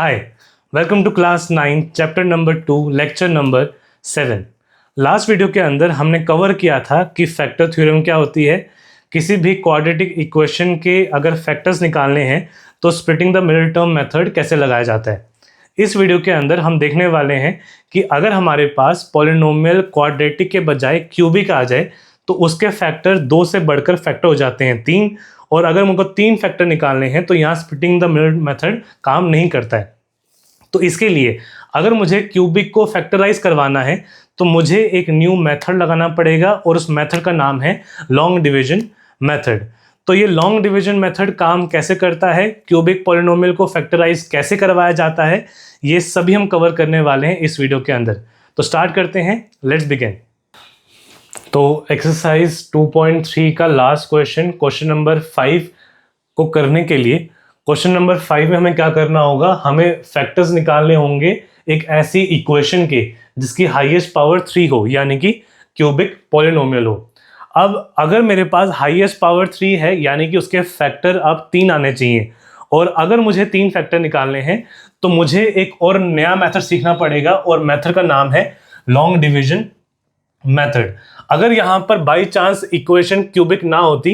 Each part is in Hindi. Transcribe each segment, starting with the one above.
Hi, welcome to class 9, chapter number 2, lecture number 7। Last video के अंदर हमने कवर किया था कि फैक्टर थ्योरम क्या होती है। किसी भी क्वाड्रेटिक इक्वेशन के अगर फैक्टर्स निकालने हैं तो splitting the middle term method कैसे लगाया जाता है। इस वीडियो के अंदर हम देखने वाले हैं कि अगर हमारे पास पॉलिनोमियल क्वाड्रेटिक के बजाय क्यूबिक आ जाए तो उसके फैक्टर 2 से बढ़कर फैक्टर हो जाते हैं 3, और अगर मुझको 3 फैक्टर निकालने हैं तो यहाँ स्प्लिटिंग द मिडिल मेथड काम नहीं करता है। तो इसके लिए अगर मुझे क्यूबिक को फैक्टराइज करवाना है तो मुझे एक न्यू मेथड लगाना पड़ेगा और उस मेथड का नाम है लॉन्ग डिवीजन मेथड। तो ये लॉन्ग डिवीजन मेथड काम कैसे करता है, क्यूबिक पॉलिनोमियल को फैक्टराइज कैसे करवाया जाता है, ये सभी हम कवर करने वाले हैं इस वीडियो के अंदर। तो स्टार्ट करते हैं, लेट्स बिगिन। तो एक्सरसाइज 2.3 का लास्ट क्वेश्चन नंबर 5 को करने के लिए क्वेश्चन नंबर 5 में हमें क्या करना होगा, हमें फैक्टर्स निकालने होंगे एक ऐसी इक्वेशन के जिसकी हाईएस्ट पावर 3 हो, यानी कि क्यूबिक पॉलिनोमियल हो। अब अगर मेरे पास हाईएस्ट पावर 3 है यानी कि उसके फैक्टर अब 3 आने चाहिए, और अगर मुझे 3 फैक्टर निकालने हैं तो मुझे एक और नया मेथड सीखना पड़ेगा और मेथड का नाम है लॉन्ग डिवीजन मेथड। अगर यहाँ पर बाई चांस इक्वेशन क्यूबिक ना होती,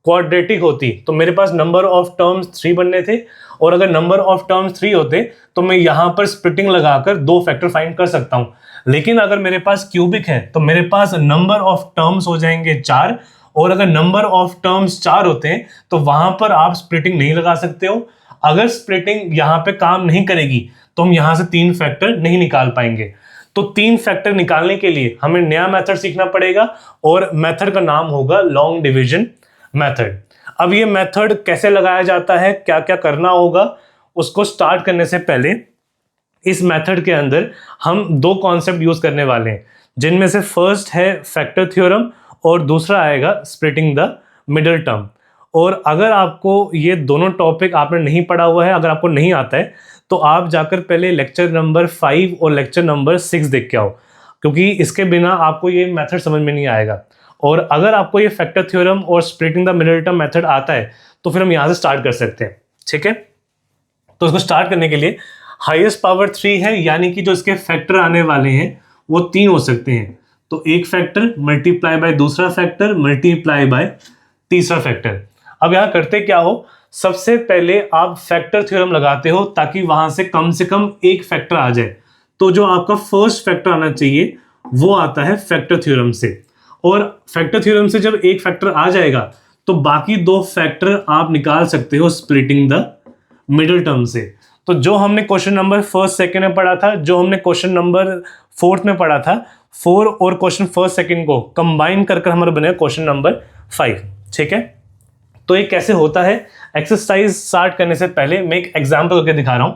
क्वाड्रेटिक होती, तो मेरे पास नंबर ऑफ टर्म्स 3 बनने थे, और अगर नंबर ऑफ टर्म्स 3 होते तो मैं यहाँ पर स्प्लिटिंग लगाकर 2 फैक्टर फाइंड कर सकता हूँ। लेकिन अगर मेरे पास क्यूबिक है तो मेरे पास नंबर ऑफ टर्म्स हो जाएंगे 4, और अगर नंबर ऑफ टर्म्स 4 होते हैं तो वहां पर आप स्प्लिटिंग नहीं लगा सकते हो। अगर स्प्लिटिंग यहाँ पे काम नहीं करेगी तो हम यहाँ से 3 फैक्टर नहीं निकाल पाएंगे। तो 3 फैक्टर निकालने के लिए हमें नया मेथड सीखना पड़ेगा और मेथड का नाम होगा लॉन्ग डिवीजन मेथड। अब ये मेथड कैसे लगाया जाता है, क्या क्या करना होगा, उसको स्टार्ट करने से पहले इस मेथड के अंदर हम 2 कॉन्सेप्ट यूज करने वाले हैं, जिनमें से फर्स्ट है फैक्टर थ्योरम और दूसरा आएगा स्प्लिटिंग द मिडिल टर्म। और अगर आपको ये दोनों टॉपिक आपने नहीं पढ़ा हुआ है, अगर आपको नहीं आता है, तो आप जाकर पहले लेक्चर नंबर 5 और लेक्चर नंबर 6 देख के आओ, क्योंकि इसके बिना आपको ये मेथड समझ में नहीं आएगा। और अगर आपको ये फैक्टर थ्योरम और splitting the middle term method आता है तो फिर हम यहाँ से स्टार्ट कर सकते हैं, ठीक है। तो इसको स्टार्ट करने के लिए हाईएस्ट पावर 3 है, यानी कि जो इसके फैक्टर आने वाले हैं वो 3 हो सकते हैं। तो एक फैक्टर मल्टीप्लाई बाय दूसरा फैक्टर मल्टीप्लाई बाय तीसरा फैक्टर। अब यहाँ करते क्या हो, सबसे पहले आप फैक्टर थ्योरम लगाते हो ताकि वहां से कम एक फैक्टर आ जाए। तो जो आपका फर्स्ट फैक्टर आना चाहिए वो आता है फैक्टर थ्योरम से, और फैक्टर थ्योरम से जब एक फैक्टर आ जाएगा तो बाकी 2 फैक्टर आप निकाल सकते हो स्प्लिटिंग द मिडिल टर्म से। तो जो हमने क्वेश्चन नंबर 1st 2nd में पढ़ा था, जो हमने क्वेश्चन नंबर 4th में पढ़ा था, 4 और क्वेश्चन 1st 2nd को कंबाइन कर हमारा बनेगा क्वेश्चन नंबर 5, ठीक है। तो ये कैसे होता है, एक्सरसाइज स्टार्ट करने से पहले मैं एक एग्जांपल करके दिखा रहा हूं,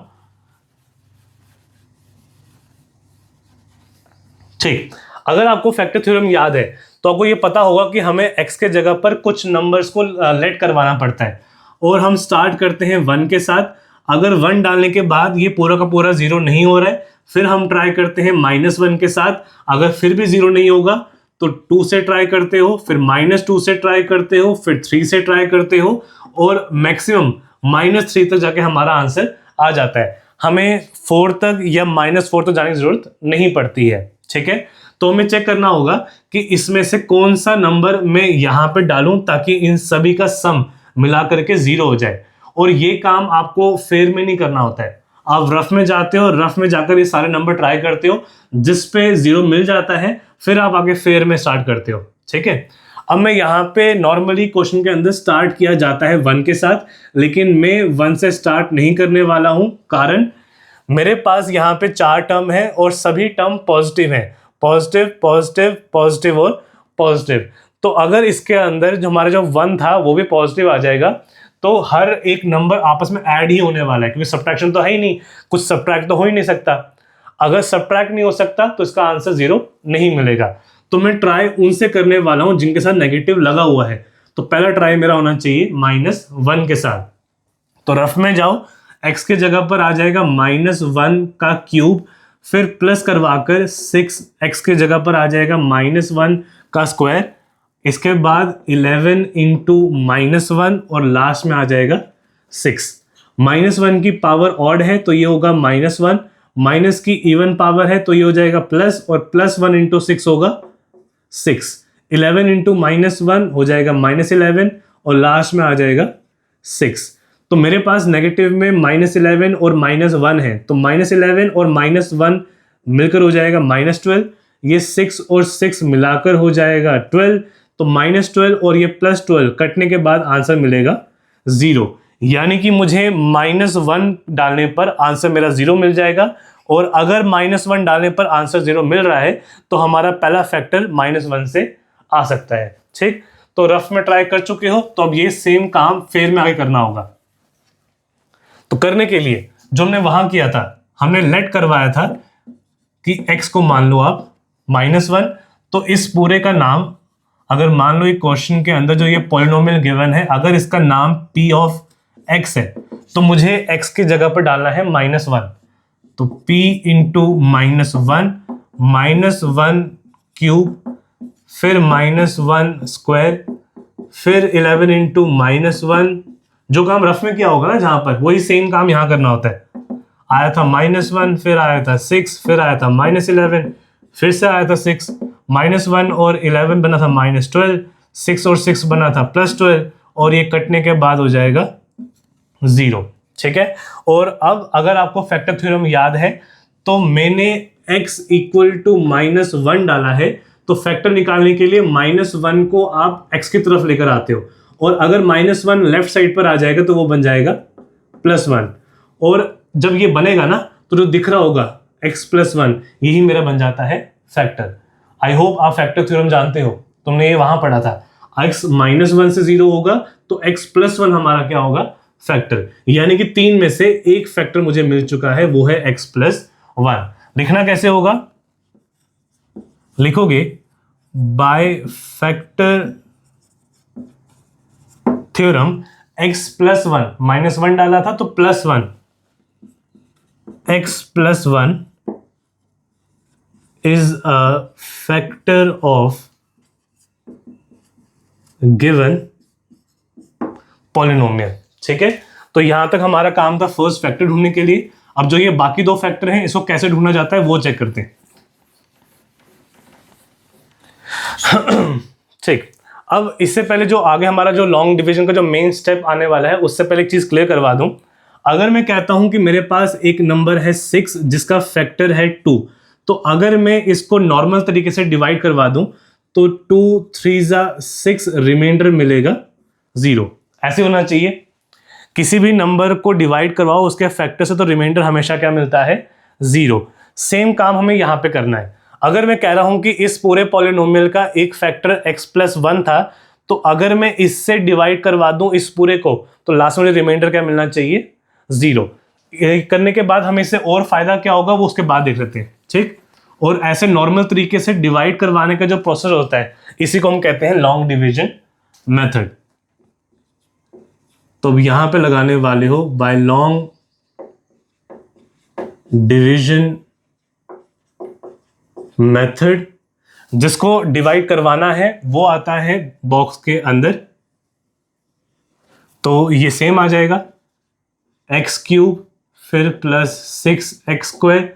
ठीक। अगर आपको फैक्टर थ्योरम याद है तो आपको ये पता होगा कि हमें x के जगह पर कुछ नंबर्स को लेट करवाना पड़ता है, और हम स्टार्ट करते हैं 1 के साथ। अगर 1 डालने के बाद ये पूरा का पूरा 0 नहीं हो रहा है, फिर हम ट्राई करते हैं -1 के साथ। अगर फिर भी 0 नहीं होगा तो 2 से ट्राई करते हो, फिर -2 से ट्राई करते हो, फिर 3 से ट्राई करते हो, और मैक्सिमम -3 तक जाके हमारा आंसर आ जाता है। हमें 4 तक या -4 तक जाने की जरूरत नहीं पड़ती है, ठीक है। तो हमें चेक करना होगा कि इसमें से कौन सा नंबर मैं यहां पे डालूं ताकि इन सभी का सम मिला करके 0 हो जाए। और ये काम आपको फेयर में नहीं करना होता है, आप रफ में जाते हो, रफ में जाकर ये सारे नंबर ट्राई करते हो, जिस पे 0 मिल जाता है फिर आप आगे फेयर में स्टार्ट करते हो, ठीक है। अब मैं यहाँ पे नॉर्मली क्वेश्चन के अंदर स्टार्ट किया जाता है 1 के साथ, लेकिन मैं 1 से स्टार्ट नहीं करने वाला हूं, कारण मेरे पास यहाँ पे 4 टर्म है और सभी टर्म पॉजिटिव हैं, पॉजिटिव पॉजिटिव पॉजिटिव और पॉजिटिव। तो अगर इसके अंदर जो हमारा जो 1 था वो भी पॉजिटिव आ जाएगा तो हर एक नंबर आपस में ऐड ही होने वाला है, क्योंकि सब्ट्रैक्शन तो है ही नहीं, कुछ सब्ट्रैक्ट तो हो ही नहीं सकता। अगर सब्ट्रैक्ट नहीं हो सकता तो इसका आंसर 0 नहीं मिलेगा। तो मैं ट्राई उनसे करने वाला हूं जिनके साथ नेगेटिव लगा हुआ है। तो पहला ट्राई मेरा होना चाहिए -1 के साथ। तो रफ में जाओ, x के जगह पर आ जाएगा -1 का क्यूब, फिर प्लस करवाकर 6x के जगह पर आ जाएगा -1 का स्क्वायर, इसके बाद 11 इंटू -1 और लास्ट में आ जाएगा 6। -1 की पावर ऑड है तो ये होगा -1, माइनस की इवन पावर है तो ये हो जाएगा प्लस, और +1 इंटू 6 होगा 6। 11 इंटू -1 हो जाएगा -11, और लास्ट में आ जाएगा 6। तो मेरे पास नेगेटिव में -11 और -1 है, तो -11 और -1 मिलकर हो जाएगा -12, ये 6 और 6 मिलाकर हो जाएगा 12, तो -12 और ये +12 कटने के बाद आंसर मिलेगा 0। यानी कि मुझे -1 डालने पर आंसर मेरा 0 मिल जाएगा, और अगर -1 डालने पर आंसर 0 मिल रहा है तो हमारा पहला फैक्टर -1 से आ सकता है। ठीक, तो रफ में ट्राई कर चुके हो, तो अब ये सेम काम फेयर में आगे करना होगा। तो करने के लिए जो हमने वहां किया था, हमने लेट करवाया था कि x को मान लो आप -1, तो इस पूरे का नाम, अगर मान लो ये क्वेश्चन के अंदर जो ये पॉलिनोमियल गिवन है, अगर इसका नाम p ऑफ x है तो मुझे x की जगह पर डालना है -1, तो p इंटू -1, -1 क्यूब, फिर -1 स्क्वायर, फिर 11 इंटू -1, जो काम रफ में किया होगा ना जहां पर, वही सेम काम यहां करना होता है। आया था -1, फिर आया था 6, फिर आया था -11, फिर से आया था 6, -1 और 11 बना था -12, 6 और 6 बना था +12, और ये कटने के बाद हो जाएगा 0। ठीक है, और अब अगर आपको फैक्टर थ्योरम याद है तो मैंने x इक्वल टू -1 डाला है, तो फैक्टर निकालने के लिए -1 को आप x की तरफ लेकर आते हो, और अगर -1 लेफ्ट साइड पर आ जाएगा तो वो बन जाएगा +1, और जब ये बनेगा ना तो जो दिख रहा होगा x +1, यही मेरा बन जाता है फैक्टर। आई होप आप फैक्टर थ्योरम जानते हो, तुमने ये वहां पढ़ा था। x -1 से 0 होगा तो x +1 हमारा क्या होगा, फैक्टर। यानी कि 3 में से एक फैक्टर मुझे मिल चुका है, वो है x +1। लिखना कैसे होगा, लिखोगे बाय फैक्टर थ्योरम x +1, -1 डाला था तो +1, x +1 is a factor of given polynomial। ठीक है, तो यहां तक हमारा काम था फर्स्ट फैक्टर ढूंढने के लिए। अब जो ये बाकी दो फैक्टर हैं, इसको कैसे ढूंढा जाता है वो चेक करते हैं। ठीक, अब इससे पहले जो आगे हमारा जो लॉन्ग डिवीजन का जो मेन स्टेप आने वाला है, उससे पहले एक चीज क्लियर करवा दूं। अगर मैं कहता हूं कि मेरे पास एक नंबर है 6 जिसका फैक्टर है 2, तो अगर मैं इसको नॉर्मल तरीके से डिवाइड करवा दूं तो 2 3 6 रिमाइंडर मिलेगा 0। ऐसे होना चाहिए, किसी भी नंबर को डिवाइड करवाओ उसके फैक्टर से तो रिमाइंडर हमेशा क्या मिलता है, 0। सेम काम हमें यहां पे करना है। अगर मैं कह रहा हूं कि इस पूरे पॉलिनोमियल का एक फैक्टर x +1 था, तो अगर मैं इससे डिवाइड करवा दूं इस पूरे को, तो लास्ट में रिमाइंडर क्या मिलना चाहिए, 0। करने के बाद हमें इससे और फायदा क्या होगा वो उसके बाद देख लेते हैं। ठीक, और ऐसे नॉर्मल तरीके से डिवाइड करवाने का जो प्रोसेस होता है, इसी को हम कहते हैं लॉन्ग डिवीजन मेथड। तो यहां पे लगाने वाले हो बाय लॉन्ग डिवीजन मेथड, जिसको डिवाइड करवाना है वो आता है बॉक्स के अंदर। तो ये सेम आ जाएगा, x3 फिर +6x²,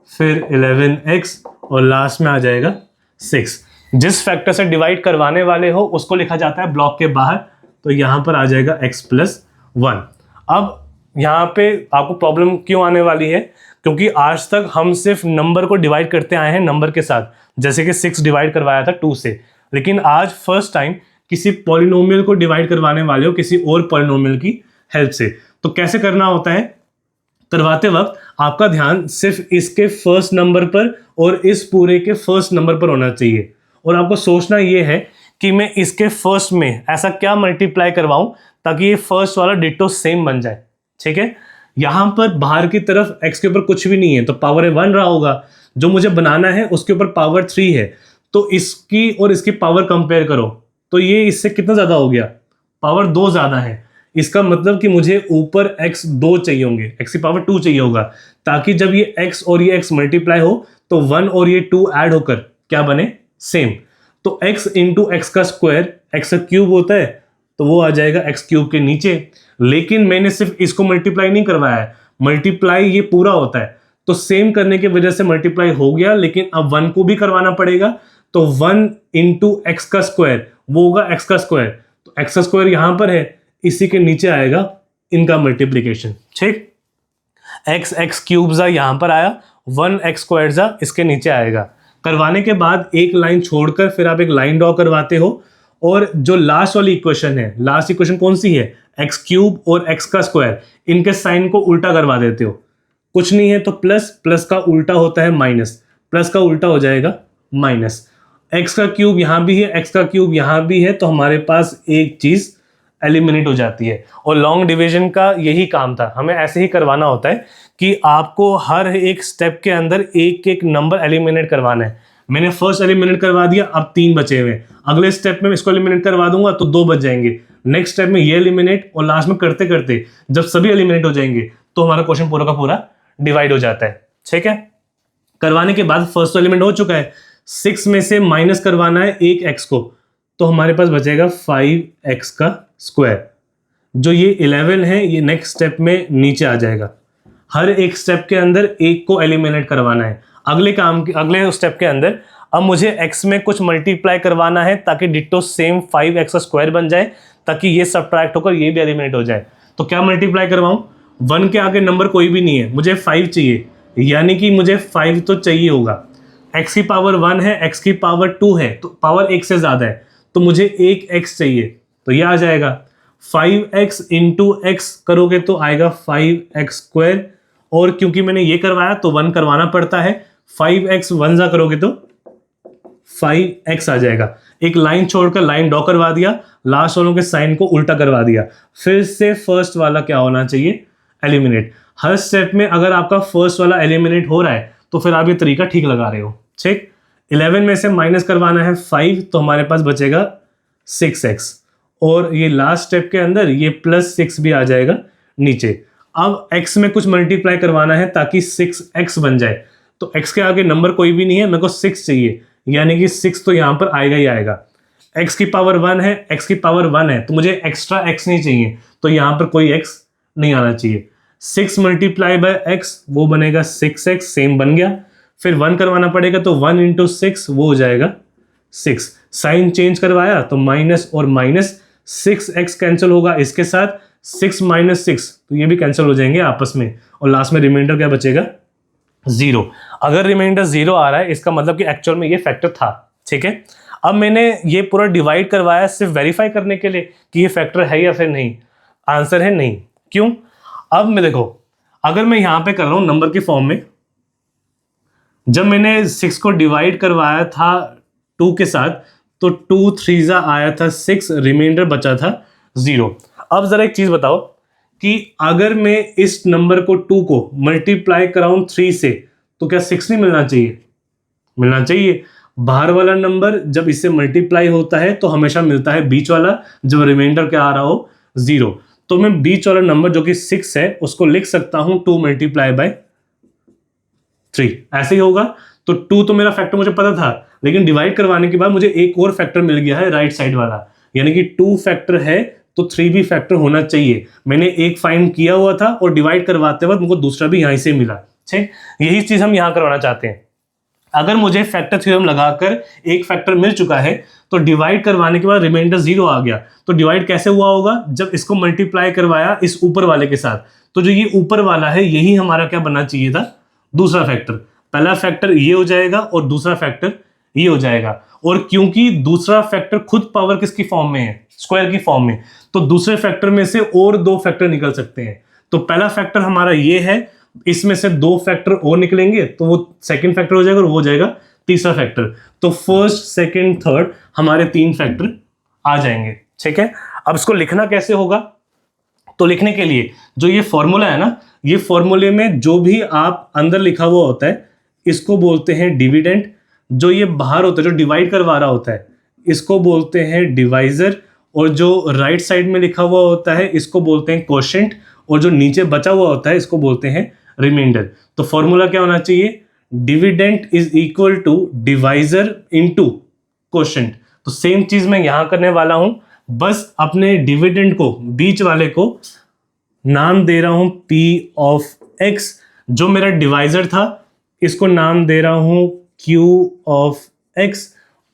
फिर 11x, और लास्ट में आ जाएगा 6। जिस फैक्टर से डिवाइड करवाने वाले हो उसको लिखा जाता है ब्लॉक के बाहर, तो यहां पर आ जाएगा x +1। अब यहां पे आपको प्रॉब्लम क्यों आने वाली है, क्योंकि आज तक हम सिर्फ नंबर को डिवाइड करते आए हैं नंबर के साथ, जैसे कि 6 डिवाइड करवाया था 2 से, लेकिन आज फर्स्ट टाइम किसी पॉलिनोमियल को डिवाइड करवाने वाले हो किसी और पॉलिनोमियल की हेल्प से। तो कैसे करना होता है, करवाते वक्त आपका ध्यान सिर्फ इसके फर्स्ट नंबर पर और इस पूरे के फर्स्ट नंबर पर होना चाहिए, और आपको सोचना यह है कि मैं इसके फर्स्ट में ऐसा क्या मल्टीप्लाई करवाऊं ताकि ये फर्स्ट वाला डिटो सेम बन जाए। ठीक है, यहां पर बाहर की तरफ x के ऊपर कुछ भी नहीं है तो पावर 1 रहा होगा, जो मुझे बनाना है उसके ऊपर पावर 3 है, तो इसकी और इसकी पावर कंपेयर करो, तो ये इससे कितना ज्यादा हो गया, पावर 2 ज्यादा है। इसका मतलब कि मुझे ऊपर x 2 चाहिए होंगे, x की पावर 2 चाहिए होगा, ताकि जब ये x और ये x मल्टीप्लाई हो तो 1 और ये 2 ऐड होकर क्या बने, सेम। तो x इंटू एक्स का स्क्वायर x का क्यूब होता है, तो वो आ जाएगा एक्स क्यूब के नीचे। लेकिन मैंने सिर्फ इसको मल्टीप्लाई नहीं करवाया है, मल्टीप्लाई ये पूरा होता है, तो सेम करने की वजह से मल्टीप्लाई हो गया, लेकिन अब 1 को भी करवाना पड़ेगा। तो 1 इंटू एक्स का स्क्वायर वो होगा एक्स का स्क्वायर, तो एक्स का स्क्वायर यहां पर है, इसी के नीचे आएगा इनका मल्टीप्लीकेशन। ठीक, एक्स एक्स क्यूब जा यहां पर आया, 1 एक्स स्क्वायर जा इसके नीचे आएगा। करवाने के बाद एक लाइन छोड़कर फिर आप एक लाइन ड्रॉ करवाते हो, और जो लास्ट वाली इक्वेशन है, लास्ट इक्वेशन कौन सी है, एक्स क्यूब और एक्स का स्क्वायर, इनके साइन को उल्टा करवा देते हो। कुछ नहीं है तो प्लस, प्लस का उल्टा होता है माइनस, प्लस का उल्टा हो जाएगा माइनस। एक्स का क्यूब यहां भी है, एक्स का क्यूब यहां भी है, तो हमारे पास एक चीज एलिमिनेट हो जाती है। और लॉन्ग डिवीजन का यही काम था, हमें ऐसे ही करवाना होता है कि आपको हर एक स्टेप के अंदर एक एक नंबर एलिमिनेट करवाना है। मैंने फर्स्ट एलिमिनेट करवा दिया, अब 3 बचे हुए, अगले स्टेप में इसको एलिमिनेट करवा दूंगा तो 2 बच जाएंगे, नेक्स्ट स्टेप में ये एलिमिनेट, और लास्ट में करते करते जब सभी एलिमिनेट हो जाएंगे तो हमारा क्वेश्चन पूरा का पूरा डिवाइड हो जाता है। ठीक है, करवाने के बाद फर्स्ट एलिमेंट हो चुका है, 6 में से माइनस करवाना है एक एक्स को, तो हमारे पास बचेगा 5x का स्क्वायर। जो ये 11 है ये नेक्स्ट स्टेप में नीचे आ जाएगा। हर एक स्टेप के अंदर एक को एलिमिनेट करवाना है। अगले स्टेप के अंदर अब मुझे x में कुछ मल्टीप्लाई करवाना है ताकि डिट्टो सेम 5x का स्क्वायर बन जाए, ताकि ये सब्ट्रैक्ट होकर ये भी एलिमिनेट हो जाए। तो क्या मल्टीप्लाई करवाऊं, 1 के आगे नंबर कोई भी नहीं है, मुझे 5 चाहिए, यानी कि मुझे 5 तो चाहिए होगा। x की पावर 1 है, x की पावर 2 है, तो पावर 1 से ज़्यादा है, तो मुझे एक x चाहिए, तो ये आ जाएगा 5x इंटू एक्स करोगे तो आएगा 5x स्क्वायर, और क्योंकि मैंने ये करवाया तो 1 करवाना पड़ता है, 5x 1 जा करोगे तो 5x आ जाएगा। एक लाइन छोड़कर लाइन ड्रॉ करवा दिया, लास्ट वालों के साइन को उल्टा करवा दिया, फिर से फर्स्ट वाला क्या होना चाहिए, एलिमिनेट। हर स्टेप में अगर आपका फर्स्ट वाला एलिमिनेट हो रहा है तो फिर आप ये तरीका ठीक लगा रहे हो। ठीक, 11 में से माइनस करवाना है 5, तो हमारे पास बचेगा 6x, और ये लास्ट स्टेप के अंदर ये +6 भी आ जाएगा नीचे। अब x में कुछ मल्टीप्लाई करवाना है ताकि 6x बन जाए, तो x के आगे नंबर कोई भी नहीं है, मेरे को 6 चाहिए, यानी कि 6 तो यहां पर आएगा ही आएगा। x की पावर 1 है, x की पावर 1 है, तो मुझे एक्स्ट्रा x नहीं चाहिए, तो यहां पर कोई x नहीं आना चाहिए। 6 मल्टीप्लाई बाय x वो बनेगा 6x, सेम बन गया। फिर 1 करवाना पड़ेगा, तो 1 इंटू 6 वो हो जाएगा 6। साइन चेंज करवाया तो माइनस और माइनस, 6x कैंसिल होगा इसके साथ, 6 माइनस 6 तो ये भी कैंसिल हो जाएंगे आपस में, और लास्ट में रिमाइंडर क्या बचेगा, 0। अगर रिमाइंडर 0 आ रहा है इसका मतलब कि एक्चुअल में ये फैक्टर था। ठीक है, अब मैंने ये पूरा डिवाइड करवाया सिर्फ वेरीफाई करने के लिए कि ये फैक्टर है या फिर नहीं। आंसर है नहीं। क्यों? अब मैं देखो, अगर मैं यहां पे कर रहा हूं नंबर की फॉर्म में, जब मैंने 6 को डिवाइड करवाया था 2 के साथ, तो 2 3 आया था 6, रिमाइंडर बचा था 0। अब जरा एक चीज बताओ कि अगर मैं इस नंबर को 2 को मल्टीप्लाई कराऊं 3 से, तो क्या 6 नहीं मिलना चाहिए? मिलना चाहिए। बाहर वाला नंबर जब इससे मल्टीप्लाई होता है तो हमेशा मिलता है बीच वाला, जब रिमाइंडर क्या आ रहा हो, 0। तो मैं बीच वाला नंबर जो कि 6 है उसको लिख सकता हूं 2 मल्टीप्लाई बाय 3, ऐसे ही होगा। तो 2 तो मेरा फैक्टर मुझे पता था, लेकिन डिवाइड करवाने के बाद मुझे एक और फैक्टर मिल गया है राइट साइड वाला, यानी कि 2 फैक्टर है तो 3 भी फैक्टर होना चाहिए। मैंने एक फाइंड किया हुआ था और डिवाइड करवाते वक्त मुझको दूसरा भी यहीं से मिला। ठीक, यही चीज हम यहां करवाना चाहते हैं। अगर मुझे फैक्टर थ्योरम लगाकर एक फैक्टर मिल चुका है तो डिवाइड करवाने के बाद रिमाइंडर 0 आ गया, तो डिवाइड कैसे हुआ होगा, जब इसको मल्टीप्लाई करवाया इस ऊपर वाले के साथ, तो जो ये ऊपर वाला है यही हमारा क्या बनना चाहिए था, दूसरा फैक्टर। पहला फैक्टर ये हो जाएगा और दूसरा फैक्टर ये हो जाएगा, और क्योंकि दूसरा फैक्टर खुद पावर किसकी फॉर्म में है, स्क्वायर की फॉर्म में, तो दूसरे फैक्टर में से और 2 फैक्टर निकल सकते हैं। तो पहला फैक्टर हमारा ये है, इसमें से 2 फैक्टर और निकलेंगे तो वो सेकंड फैक्टर हो जाएगा और वो हो जाएगा तीसरा फैक्टर। तो फर्स्ट, सेकंड, थर्ड हमारे 3 फैक्टर आ जाएंगे। ठीक है, अब इसको लिखना कैसे होगा, तो लिखने के लिए जो ये फॉर्मूला है ना, ये फॉर्मूले में जो भी आप अंदर लिखा हुआ होता है इसको बोलते हैं डिविडेंड, जो ये बाहर होता है जो डिवाइड करवा रहा होता है इसको बोलते हैं डिवाइजर, और जो राइट साइड में लिखा हुआ होता है इसको बोलते हैं कोशेंट, और जो नीचे बचा हुआ होता है इसको बोलते हैं रिमाइंडर। तो फॉर्मूला क्या होना चाहिए, dividend is equal to divisor into quotient. तो सेम चीज मैं यहां करने वाला हूं, बस अपने डिविडेंड को, बीच वाले को नाम दे रहा हूं p ऑफ x, जो मेरा डिवाइजर था इसको नाम दे रहा हूं q ऑफ x,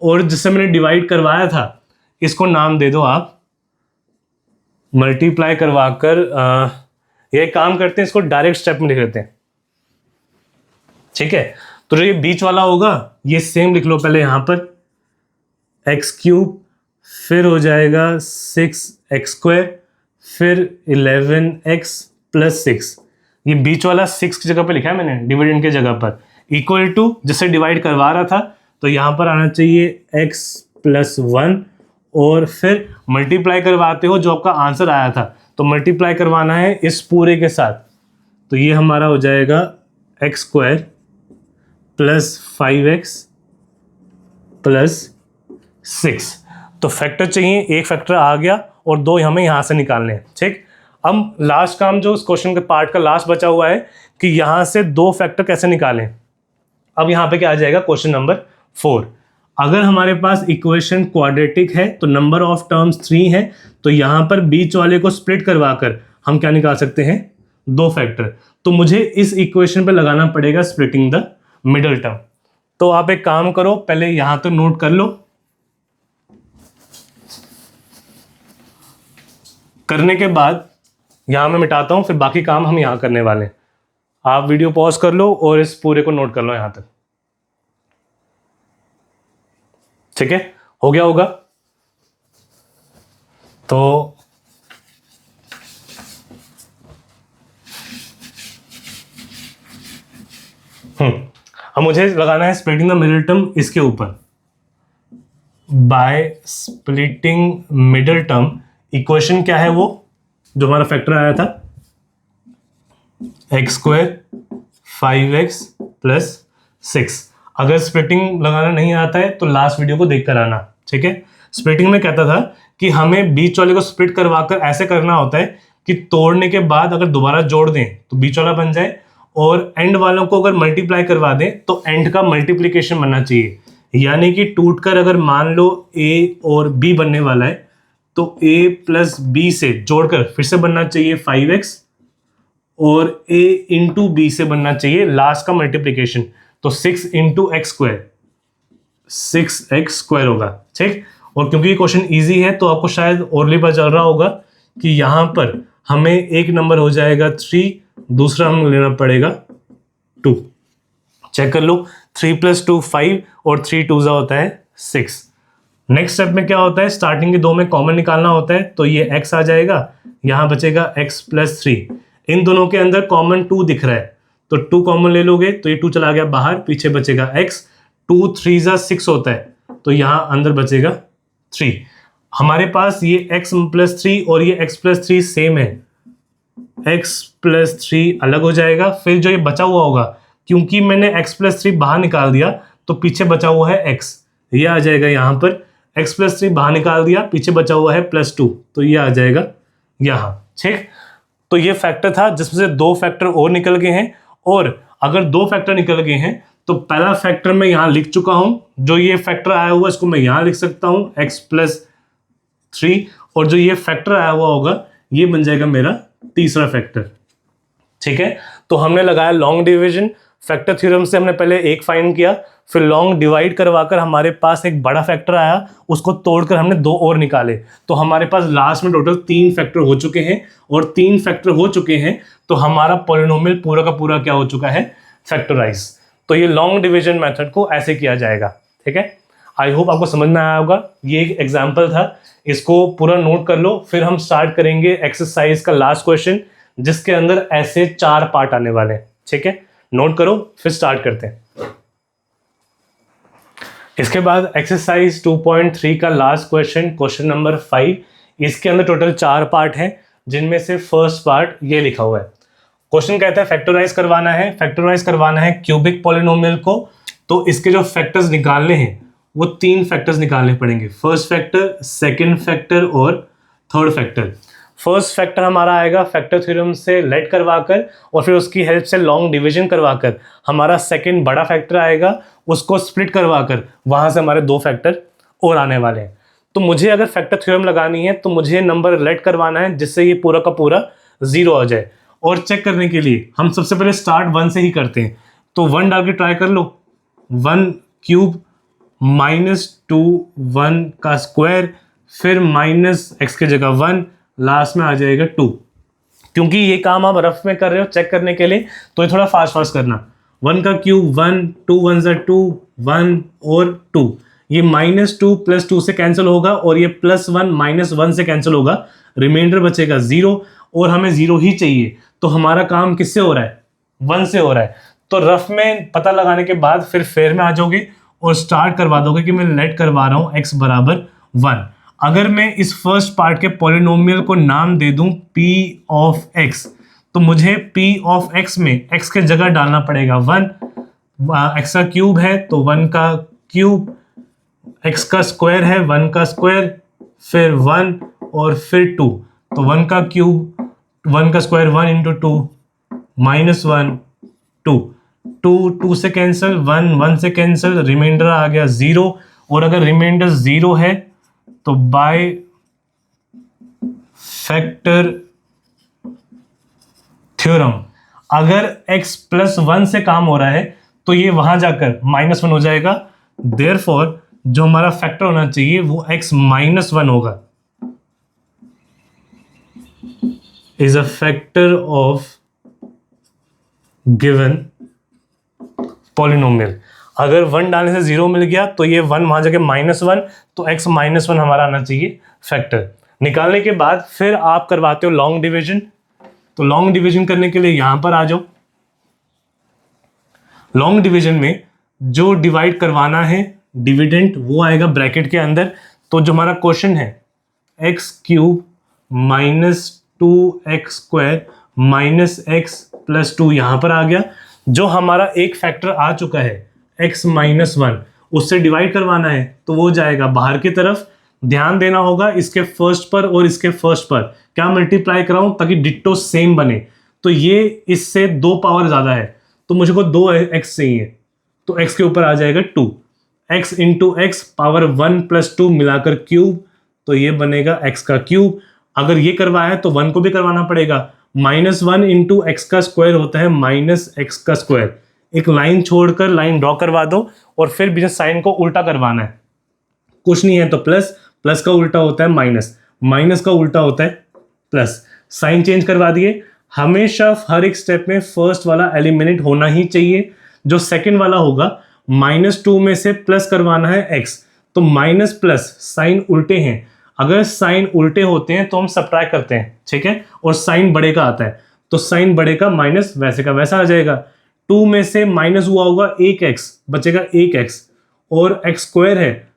और जिससे मैंने डिवाइड करवाया था इसको नाम दे दो आप मल्टीप्लाई करवाकर। ये काम करते हैं, इसको डायरेक्ट स्टेप में लिख लेते हैं, ठीक है। तो जो ये बीच वाला होगा ये सेम लिख लो पहले यहां पर, एक्स क्यूब, फिर हो जाएगा 6x², फिर 11x प्लस 6। ये बीच वाला 6 की जगह पे लिखा है मैंने डिविडेंड की जगह पर, इक्वल टू जिससे डिवाइड करवा रहा था तो यहां पर आना चाहिए x प्लस 1, और फिर मल्टीप्लाई करवाते हो जो आपका आंसर आया था, तो मल्टीप्लाई करवाना है इस पूरे के साथ, तो ये हमारा हो जाएगा x² प्लस 5x प्लस 6। तो फैक्टर चाहिए, एक फैक्टर आ गया और दो हमें यहाँ से निकालने हैं, ठीक। अब लास्ट काम जो इस क्वेश्चन के पार्ट का लास्ट बचा हुआ है कि यहाँ से दो फैक्टर कैसे निकालें। अब यहाँ पे क्या आ जाएगा, क्वेश्चन नंबर 4। अगर हमारे पास इक्वेशन क्वाड्रेटिक है तो नंबर ऑफ टर्म्स 3 है, तो यहाँ पर बीच वाले को स्प्लिट करवाकर हम क्या निकाल सकते हैं, दो फैक्टर। तो मुझे इस इक्वेशन पे लगाना पड़ेगा स्प्लिटिंग द मिडल टर्म। तो आप एक काम करो, पहले यहां तो नोट कर लो, करने के बाद यहां मैं मिटाता हूं, फिर बाकी काम हम यहां करने वाले हैं। आप वीडियो पॉज कर लो और इस पूरे को नोट कर लो यहां तक, ठीक है, हो गया होगा। तो अब मुझे लगाना है स्प्लिटिंग द मिडिल टर्म इसके ऊपर, by splitting middle term. Equation क्या है वो, जो हमारा फैक्टर आया था x² 5x प्लस 6। अगर स्प्लिटिंग लगाना नहीं आता है तो लास्ट वीडियो को देख कर आना, ठीक है। स्प्लिटिंग में कहता था कि हमें बीच वाले को स्प्लिट करवाकर ऐसे करना होता है कि तोड़ने के बाद अगर दोबारा जोड़ दें तो बीच वाला बन जाए, और एंड वालों को अगर मल्टीप्लाई करवा दें तो एंड का मल्टीप्लिकेशन बनना चाहिए। यानी कि टूटकर अगर मान लो a और b बनने वाला है तो a प्लस b से जोड़कर फिर से बनना चाहिए 5x, और a इंटू b से बनना चाहिए लास्ट का मल्टीप्लिकेशन, तो 6 इंटू x², 6x² होगा, ठीक। और क्योंकि ये क्वेश्चन इजी है तो आपको शायद और भी पता चल रहा होगा कि यहां पर हमें एक नंबर हो जाएगा 3, दूसरा हम लेना पड़ेगा 2। चेक कर लो, 3 + 2 5 और 3 2 होता है 6। नेक्स्ट स्टेप में क्या होता है, स्टार्टिंग के दो में कॉमन निकालना होता है, तो ये x आ जाएगा, यहां बचेगा x + 3। इन दोनों के अंदर कॉमन 2 दिख रहा है तो 2 कॉमन ले लोगे तो ये 2 चला गया बाहर, पीछे बचेगा x। 2 3 6 होता है तो यहां अंदर बचेगा 3। हमारे पास ये x + 3 और ये x + 3 सेम है, x + 3 अलग हो जाएगा। फिर जो ये बचा हुआ होगा, क्योंकि मैंने x + 3 बाहर निकाल दिया तो पीछे बचा हुआ है x, ये आ जाएगा यहाँ पर, x + 3 बाहर निकाल दिया, पीछे बचा हुआ है +2, तो ये आ जाएगा यहाँ, ठीक। तो ये फैक्टर था जिसमें से दो फैक्टर और निकल गए हैं, और अगर दो फैक्टर निकल गए हैं तो पहला फैक्टर मैं यहाँ लिख चुका हूँ, जो ये फैक्टर आया हुआ इसको मैं यहाँ लिख सकता हूँ x + 3, और जो ये फैक्टर आया हुआ होगा ये बन जाएगा मेरा तीसरा फैक्टर, ठीक है। तो हमने लगाया लॉन्ग डिवीजन, फैक्टर थ्योरम से हमने पहले एक फाइंड किया, फिर लॉन्ग डिवाइड करवाकर हमारे पास एक बड़ा फैक्टर आया, उसको तोड़कर हमने दो और निकाले, तो हमारे पास लास्ट में टोटल 3 फैक्टर हो चुके हैं, और 3 फैक्टर हो चुके हैं तो हमारा पॉलिनोमियल पूरा का पूरा क्या हो चुका है, फैक्टराइज। तो ये लॉन्ग डिवीजन मेथड को ऐसे किया जाएगा, ठीक है। आई होप आपको समझ में आया होगा। ये एक एग्जाम्पल था, इसको पूरा नोट कर लो, फिर हम स्टार्ट करेंगे एक्सरसाइज का लास्ट क्वेश्चन, जिसके अंदर ऐसे 4 पार्ट आने वाले हैं, ठीक है। नोट करो, फिर स्टार्ट करते हैं। इसके बाद एक्सरसाइज 2.3 का लास्ट क्वेश्चन, क्वेश्चन नंबर 5। इसके अंदर टोटल 4 पार्ट हैं, जिनमें से फर्स्ट पार्ट ये लिखा हुआ है। क्वेश्चन कहता है फैक्टराइज करवाना है क्यूबिक पॉलिनोमियल को, तो इसके जो फैक्टर्स निकालने हैं वो 3 फैक्टर्स निकालने पड़ेंगे, फर्स्ट फैक्टर, सेकंड फैक्टर और थर्ड फैक्टर। फर्स्ट फैक्टर हमारा आएगा फैक्टर थ्योरम से लेट करवाकर, और फिर उसकी हेल्प से लॉन्ग डिवीजन करवाकर हमारा सेकंड बड़ा फैक्टर आएगा, उसको स्प्लिट करवाकर वहां से हमारे 2 फैक्टर और आने वाले हैं। तो मुझे अगर फैक्टर थ्योरम लगानी है तो मुझे नंबर लेट करवाना है जिससे ये पूरा का पूरा 0 आ जाए। और चेक करने के लिए हम सबसे पहले स्टार्ट 1 से ही करते हैं, तो 1 डाल के ट्राई कर लो। 1 क्यूब माइनस 2 1 का स्क्वायर, फिर माइनस एक्स की जगह 1, लास्ट में आ जाएगा 2। क्योंकि ये काम आप रफ में कर रहे हो चेक करने के लिए, तो ये थोड़ा फास्ट फास्ट करना। 1 का क्यूब 1, 2 1 ज़ा 2, 1 और 2, ये -2 + 2 से कैंसिल होगा और ये +1 -1 से कैंसिल होगा, रिमाइंडर बचेगा 0 और हमें 0 ही चाहिए। तो हमारा काम किससे हो रहा है? 1 से हो रहा है। तो रफ में पता लगाने के बाद फिर फेयर में आ जाओगे और स्टार्ट करवा दोगे कि मैं लेट करवा रहा हूँ x बराबर 1। अगर मैं इस फर्स्ट पार्ट के पॉलिनोमियल को नाम दे दूं p ऑफ x, तो मुझे p ऑफ x में x के जगह डालना पड़ेगा 1, x का क्यूब है तो 1 का क्यूब, x का स्क्वायर है 1 का स्क्वायर, फिर 1 और फिर 2, तो 1 का क्यूब 1 का स्क्वायर 1 इंटू 2 -1 2, 2 से कैंसिल, 1 1 से कैंसिल, रिमाइंडर आ गया 0। और अगर रिमाइंडर 0 है तो बाय फैक्टर थ्योरम अगर x +1 से काम हो रहा है तो ये वहां जाकर -1 हो जाएगा। देयरफॉर जो हमारा फैक्टर होना चाहिए वो x -1 होगा, is a factor of given polynomial. अगर 1 डालने से 0 मिल गया तो ये 1 वहां जाके -1, तो x -1 हमारा आना चाहिए फैक्टर। निकालने के बाद फिर आप करवाते हो लॉन्ग डिवीजन, तो लॉन्ग डिवीजन करने के लिए यहां पर आ जाओ। लॉन्ग डिवीजन में जो डिवाइड करवाना है डिविडेंट वो आएगा ब्रैकेट के अंदर। तो जो हमारा क्वेश्चन है x क्यूब -2x² -x + 2 यहां पर आ गया। जो हमारा एक फैक्टर आ चुका है x -1, उससे डिवाइड करवाना है तो वो जाएगा बाहर की तरफ। ध्यान देना होगा इसके फर्स्ट पर और इसके फर्स्ट पर क्या मल्टीप्लाई कराऊं ताकि डिट्टो सेम बने। तो ये इससे 2 पावर ज्यादा है तो मुझे को 2x चाहिए, तो x के ऊपर आ जाएगा 2, x इंटू x पावर 1 + 2 मिलाकर क्यूब, तो ये बनेगा x का क्यूब। अगर ये करवाया तो 1 को भी करवाना पड़ेगा। -1 इंटू x का स्क्वायर होता है -x का स्क्वायर। एक लाइन छोड़कर लाइन ड्रॉ करवा दो और फिर बिजनेस साइन को उल्टा करवाना है। कुछ नहीं है तो प्लस, प्लस का उल्टा होता है माइनस, माइनस का उल्टा होता है प्लस। साइन चेंज करवा दिए। हमेशा हर एक स्टेप में फर्स्ट वाला एलिमिनेट होना ही चाहिए। जो सेकंड वाला होगा -2 में से प्लस करवाना है x, तो माइनस प्लस साइन उल्टे हैं। अगर साइन उल्टे होते हैं तो हम सब्ट्रैक्ट करते हैं, ठीक है, और साइन बड़े का आता है, तो साइन बड़े का माइनस वैसे का वैसा आ जाएगा। 2 में से माइनस हुआ होगा 1x, बचेगा 1x, और x स्क्वायर है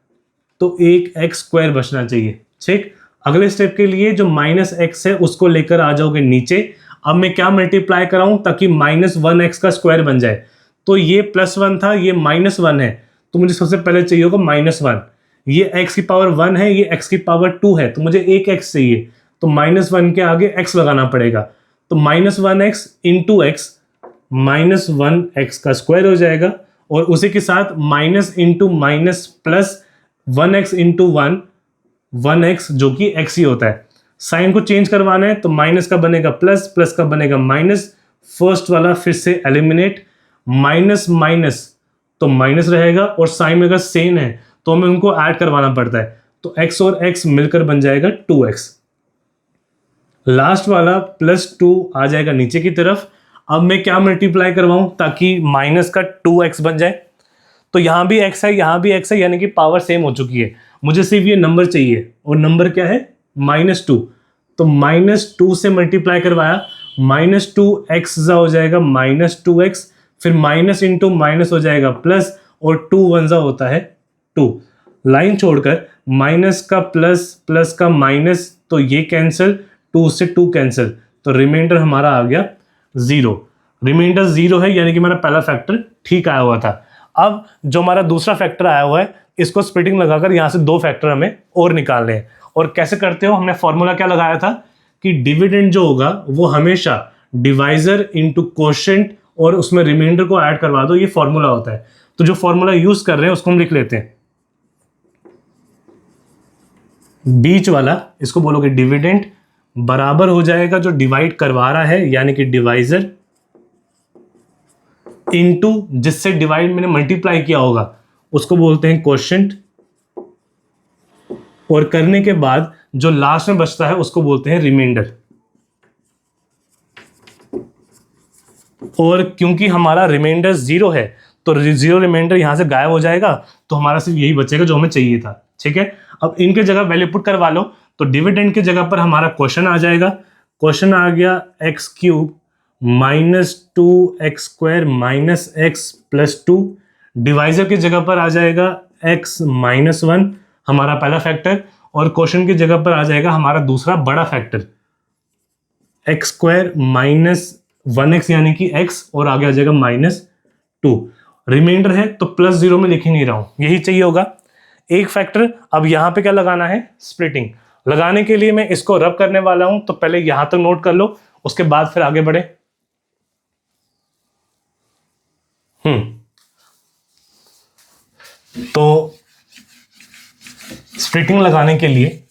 तो 1x² बचना चाहिए, ठीक। अगले स्टेप के लिए जो -x है उसको लेकर आ जाओगे नीचे। अब मैं क्या मल्टीप्लाई कराऊं ताकि -1x का स्क्वायर बन जाए। तो ये +1 था, ये -1 है, तो मुझे सबसे पहले चाहिए होगा -1। ये x की पावर 1 है, ये x की पावर 2 है, तो मुझे 1x चाहिए, तो -1 के आगे x लगाना पड़ेगा। तो -1x इंटू x, -1x का स्क्वायर हो जाएगा, और उसी के साथ minus into minus plus 1x into 1x जो कि x ही होता है। साइन को चेंज करवाना है तो माइनस का बनेगा प्लस, प्लस का बनेगा माइनस। फर्स्ट वाला फिर से एलिमिनेट, माइनस माइनस तो माइनस रहेगा, और साइन में अगर सेम है तो हमें उनको ऐड करवाना पड़ता है, तो x और x मिलकर बन जाएगा 2x। लास्ट वाला +2 आ जाएगा नीचे की तरफ। अब मैं क्या मल्टीप्लाई करवाऊं ताकि माइनस का 2x बन जाए। तो यहां भी x है, यहां भी x है, यानी कि पावर सेम हो चुकी है। मुझे सिर्फ ये नंबर चाहिए, और नंबर क्या है -2। तो -2 से मल्टीप्लाई करवाया, -2x हो जाएगा -2x, फिर माइनस इंटू माइनस हो जाएगा प्लस, और 2 1 होता है 2। लाइन छोड़कर माइनस का प्लस, प्लस का माइनस, तो ये कैंसिल, 2 से 2 कैंसिल, तो रिमाइंडर हमारा आ गया 0। रिमाइंडर 0 है, यानी कि मेरा पहला फैक्टर ठीक आया हुआ था। अब जो हमारा दूसरा फैक्टर आया हुआ है, इसको स्प्लिटिंग लगाकर यहां से 2 फैक्टर हमें और निकालने हैं। और कैसे करते हो, हमने फॉर्मूला क्या लगाया था कि डिविडेंड जो होगा वो हमेशा डिवाइजर इंटू क्वोशिएंट और उसमें रिमाइंडर को ऐड करवा दो, ये फॉर्मूला होता है। तो जो फॉर्मूला यूज कर रहे हैं उसको हम लिख लेते हैं। बीच वाला इसको बोलोगे डिविडेंड, बराबर हो जाएगा जो डिवाइड करवा रहा है यानी कि डिवाइजर, इनटू जिससे डिवाइड मैंने मल्टीप्लाई किया होगा उसको बोलते हैं क्वोशिएंट, और करने के बाद जो लास्ट में बचता है उसको बोलते हैं रिमाइंडर। और क्योंकि हमारा रिमाइंडर 0 है तो 0 रिमाइंडर यहां से गायब हो जाएगा, तो हमारा सिर्फ यही बचेगा जो हमें चाहिए था। ठीक है, अब इनके जगह वैल्यू पुट करवा लो, तो डिविडेंड की जगह पर हमारा क्वेश्चन आ जाएगा। क्वेश्चन आ गया x cube minus 2x² minus x plus 2। Divisor की जगह पर आ जाएगा x माइनस 1 हमारा पहला फैक्टर, और क्वेश्चन की जगह पर आ जाएगा हमारा दूसरा बड़ा फैक्टर x² माइनस 1x यानी कि x, और आगे आ जाएगा माइनस 2। रिमाइंडर है तो प्लस 0 में लिख ही नहीं रहा हूं, यही चाहिए होगा एक फैक्टर। अब यहां पे क्या लगाना है, स्प्लिटिंग। लगाने के लिए मैं इसको रब करने वाला हूं, तो पहले यहां तक नोट कर लो, उसके बाद फिर आगे बढ़े। तो स्प्लिटिंग लगाने के लिए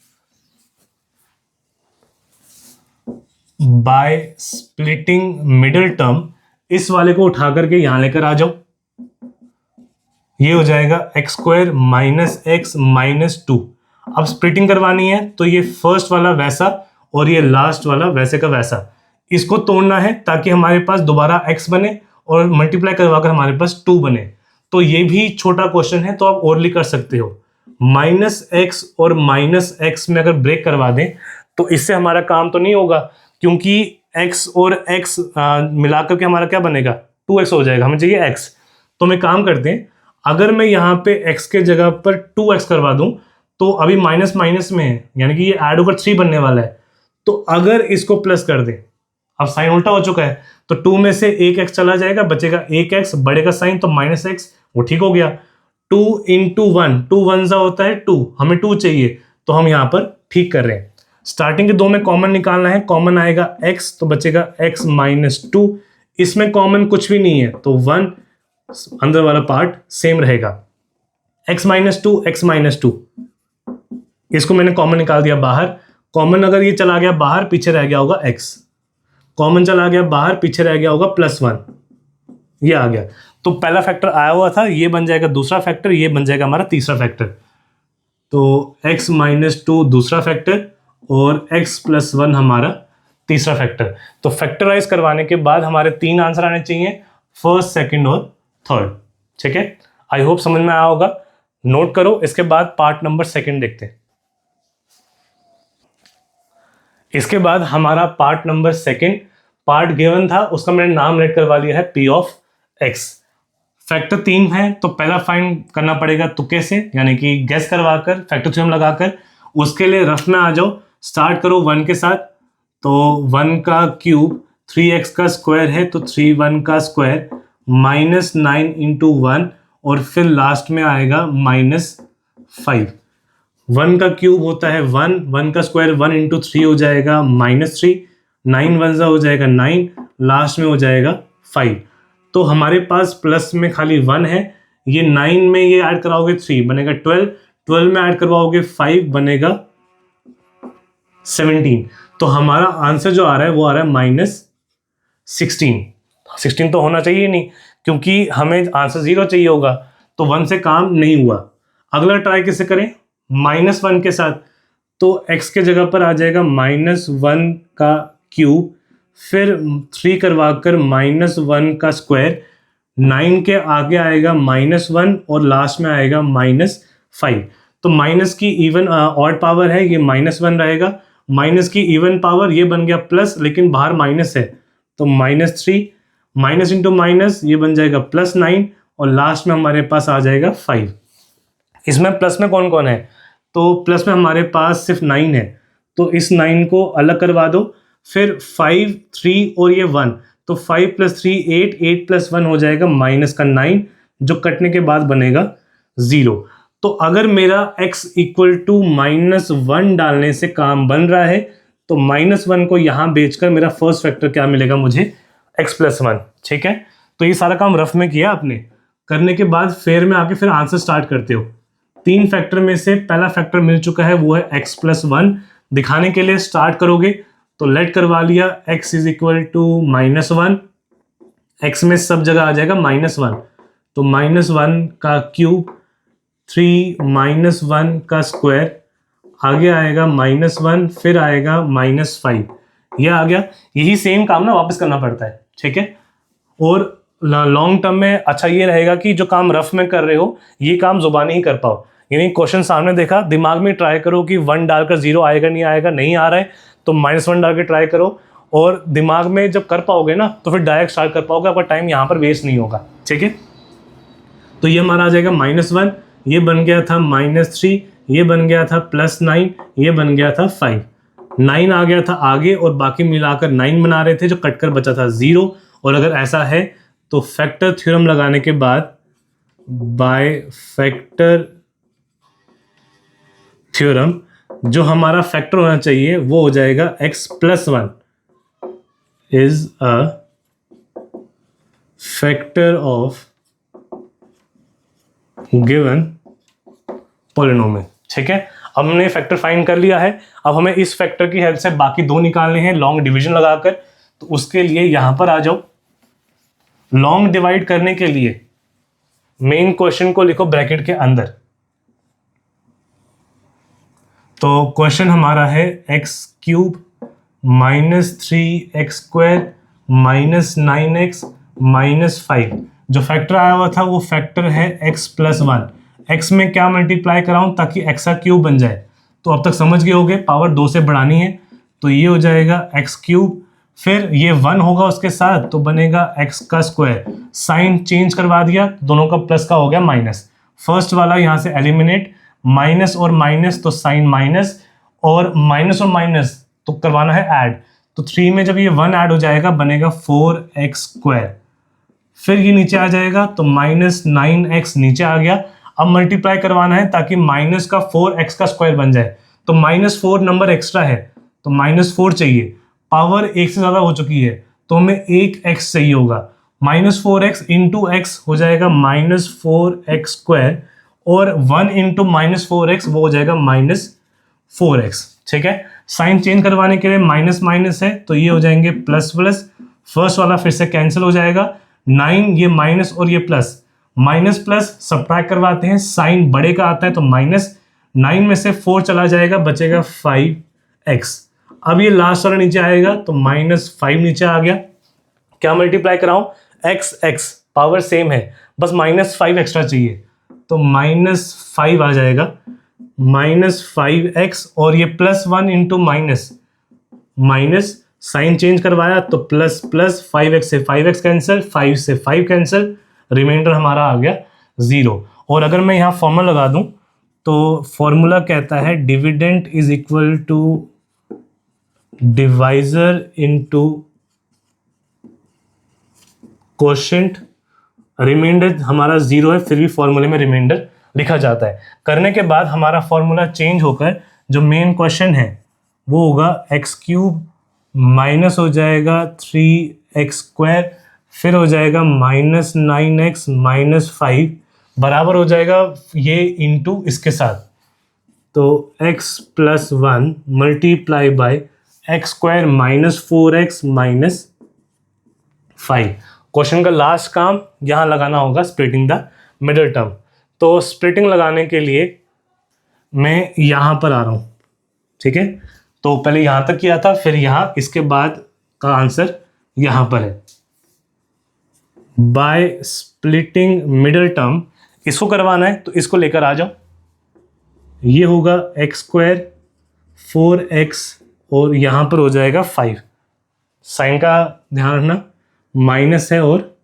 बाय स्प्लिटिंग मिडिल टर्म, इस वाले को उठा करके यहां लेकर आ जाओ, ये हो जाएगा x² माइनस एक्स माइनस 2। अब स्प्लिटिंग करवानी है तो ये फर्स्ट वाला वैसा और ये लास्ट वाला वैसे का वैसा, इसको तोड़ना है ताकि हमारे पास दोबारा x बने और मल्टीप्लाई करवाकर हमारे पास 2 बने। तो ये भी छोटा क्वेश्चन है, तो आप और लिख कर सकते हो माइनस एक्स और माइनस एक्स में अगर ब्रेक करवा दें तो इससे हमारा काम तो नहीं होगा, क्योंकि x और x मिलाकर के हमारा क्या बनेगा, 2x हो जाएगा, हमें चाहिए x। तो मैं काम करते हैं, अगर मैं यहाँ पे x के जगह पर 2x करवा दूं तो अभी माइनस माइनस में है, यानी कि ये ऐड होकर 3 बनने वाला है। तो अगर इसको प्लस कर दें, अब साइन उल्टा हो चुका है, तो 2 में से एक x चला जाएगा, बचेगा एक x, बढ़ेगा साइन तो माइनस एक्स, वो ठीक हो गया। 2 इंटू 1, 2 1 होता है 2, हमें 2 चाहिए, तो हम यहाँ पर ठीक कर रहे हैं। स्टार्टिंग के दो में कॉमन निकालना है, कॉमन आएगा x, तो बचेगा x माइनस 2। इसमें कॉमन कुछ भी नहीं है तो 1, अंदर वाला पार्ट सेम रहेगा, x माइनस 2 x माइनस 2, इसको मैंने कॉमन निकाल दिया बाहर। कॉमन अगर ये चला गया बाहर, पीछे रह गया होगा x, कॉमन चला गया बाहर, पीछे रह गया होगा +1, ये आ गया। तो पहला फैक्टर आया हुआ था, ये बन जाएगा दूसरा फैक्टर, ये बन जाएगा हमारा तीसरा फैक्टर। तो x माइनस 2 दूसरा फैक्टर और x प्लस 1 हमारा तीसरा फैक्टर। तो फैक्टराइज करवाने के बाद हमारे 3 आंसर आने चाहिए, फर्स्ट, सेकंड और थर्ड। ठीक है, आई होप समझ में आया होगा, नोट करो। इसके बाद पार्ट नंबर 2 देखते हैं। इसके बाद हमारा पार्ट नंबर 2, पार्ट गिवन था उसका मैंने नाम रेड करवा लिया है p ऑफ x। फैक्टर 3 है तो पहला फाइंड करना पड़ेगा तुक्के से, यानी कि गैस करवाकर, फैक्टर थ्योरम लगाकर। उसके लिए रफ में आ जाओ, स्टार्ट करो 1 के साथ। तो 1 का क्यूब 3x का स्क्वायर है, तो 3 1 का स्क्वायर माइनस 9 इंटू 1, और फिर लास्ट में आएगा -5। 1 का क्यूब होता है 1, 1 का स्क्वायर 1 इंटू 3 हो जाएगा -3, 9 1 हो जाएगा 9, लास्ट में हो जाएगा 5। तो हमारे पास प्लस में खाली 1 है, ये 9 में ये ऐड कराओगे 3 बनेगा 12, 12 में ऐड करवाओगे 5 बनेगा 17। तो हमारा आंसर जो आ रहा है वो आ रहा है -16। 16 तो होना चाहिए नहीं, क्योंकि हमें आंसर 0 चाहिए होगा, तो 1 से काम नहीं हुआ। अगला ट्राई कैसे करें, -1 के साथ। तो x के जगह पर आ जाएगा -1 का क्यूब, फिर 3 करवा कर -1 का स्क्वायर, 9 के आगे आएगा -1 और लास्ट में आएगा -5। तो माइनस की इवन ऑड पावर है, ये -1 रहेगा, माइनस की इवन पावर ये बन गया प्लस, लेकिन बाहर माइनस है तो -3, माइनस इंटू माइनस ये बन जाएगा +9, और लास्ट में हमारे पास आ जाएगा 5। इसमें प्लस में कौन कौन है, तो प्लस में हमारे पास सिर्फ 9 है, तो इस 9 को अलग करवा दो। फिर 5, 3 और ये 1, तो 5 + 3 8, 8 + 1 हो जाएगा -9, जो कटने के बाद बनेगा 0। तो अगर मेरा x = -1 डालने से काम बन रहा है, तो -1 को यहाँ बेचकर मेरा फर्स्ट फैक्टर क्या मिलेगा मुझे, x + 1। ठीक है, तो ये सारा काम रफ में किया आपने। करने के बाद फेयर में आके फिर आंसर स्टार्ट करते हो। तीन फैक्टर में से पहला फैक्टर मिल चुका है, वो है x प्लस 1। दिखाने के लिए स्टार्ट करोगे तो लेट करवा लिया, x is equal to -1, x में सब जगह आ जाएगा -1, तो -1 का क्यूब, 3 -1 का स्क्वायर, आगे आएगा -1, फिर आएगा -5, यह आ गया। यही सेम काम ना वापस करना पड़ता है, ठीक है। और लॉन्ग टर्म में अच्छा ये रहेगा कि जो काम रफ में कर रहे हो ये काम जुबानी ही कर पाओ, यानी क्वेश्चन सामने देखा, दिमाग में ट्राई करो कि 1 डालकर 0 आएगा नहीं आएगा, नहीं आ रहा है तो -1 डाल के ट्राई करो, और दिमाग में जब कर पाओगे ना तो फिर डायरेक्ट स्टार्ट कर पाओगे, आपका टाइम यहाँ पर वेस्ट नहीं होगा, ठीक है। तो ये हमारा आ जाएगा -1, ये बन गया था -3, ये बन गया था +9, ये बन गया था 5, 9 आ गया था आगे, और बाकी मिलाकर 9 बना रहे थे, जो कटकर बचा था 0। और अगर ऐसा है तो फैक्टर थ्योरम लगाने के बाद बाय फैक्टर थ्योरम जो हमारा फैक्टर होना चाहिए वो हो जाएगा x plus 1 is a factor of given polynomial, ठीक है। अब हमने फैक्टर फाइंड कर लिया है, अब हमें इस फैक्टर की हेल्प से बाकी दो निकालने हैं लॉन्ग डिवीजन लगाकर। तो उसके लिए यहां पर आ जाओ, लॉन्ग डिवाइड करने के लिए मेन क्वेश्चन को लिखो ब्रैकेट के अंदर। तो क्वेश्चन हमारा है x³ -3x² -9x -5। जो फैक्टर आया हुआ था वो फैक्टर है x प्लस 1। x में क्या मल्टीप्लाई कराऊं ताकि x का क्यूब बन जाए, तो अब तक समझ गए होगे पावर 2 से बढ़ानी है, तो ये हो जाएगा x³, फिर ये 1 होगा उसके साथ तो बनेगा x का स्क्वायर, साइन चेंज करवा दिया, दोनों का प्लस का हो गया माइनस, फर्स्ट वाला यहाँ से एलिमिनेट, माइनस और माइनस तो साइन माइनस, और माइनस और माइनस तो करवाना है ऐड, तो 3 में जब ये 1 ऐड हो जाएगा बनेगा 4x², फिर ये नीचे आ जाएगा तो -9x नीचे आ गया। अब मल्टीप्लाई करवाना है ताकि माइनस का 4x का स्क्वायर बन जाए, तो -4 नंबर एक्स्ट्रा है तो -4 चाहिए, पावर 1 से ज्यादा हो चुकी है तो हमें 1x चाहिए होगा, -4x इंटू x हो जाएगा -4x², और 1 इंटू -4x वो हो जाएगा -4x, ठीक है। साइन चेंज करवाने के लिए माइनस माइनस है तो ये हो जाएंगे प्लस प्लस, फर्स्ट वाला फिर से कैंसिल हो जाएगा, 9 ये माइनस और ये प्लस, माइनस प्लस सब्ट्रैक्ट करवाते हैं, साइन बड़े का आता है तो -9 में से 4 चला जाएगा, बचेगा 5x। अब ये लास्ट वाला नीचे आएगा तो -5 नीचे आ गया, क्या मल्टीप्लाई कराऊं, x पावर सेम है बस -5 एक्स्ट्रा चाहिए, तो -5 आ जाएगा, -5x, और ये +1 इंटू माइनस साइन चेंज करवाया तो प्लस प्लस, 5x से 5x कैंसिल, 5 से 5 कैंसिल, रिमाइंडर हमारा आ गया 0। और अगर मैं यहाँ फॉर्मूला लगा दूं तो फॉर्मूला कहता है dividend is equal to divisor into quotient, remainder हमारा 0 है फिर भी फॉर्मूले में रिमाइंडर लिखा जाता है। करने के बाद हमारा फॉर्मूला चेंज होकर जो मेन क्वेश्चन है वो होगा x³ माइनस हो जाएगा 3x², फिर हो जाएगा -9x -5 बराबर हो जाएगा ये इंटू इसके साथ, तो x plus 1 multiply by x² -4x -5। Question का लास्ट काम यहाँ लगाना होगा स्प्लिटिंग द मिडिल टर्म। तो स्प्लिटिंग लगाने के लिए मैं यहाँ पर आ रहा हूँ, ठीक है। तो पहले यहाँ तक किया था, फिर यहाँ, इसके बाद का आंसर यहाँ पर है। बाय स्प्लिटिंग मिडिल टर्म इसको करवाना है तो इसको लेकर आ जाओ, ये होगा x² 4x और यहाँ पर हो जाएगा 5, साइन का ध्यान रखना, माइनस है और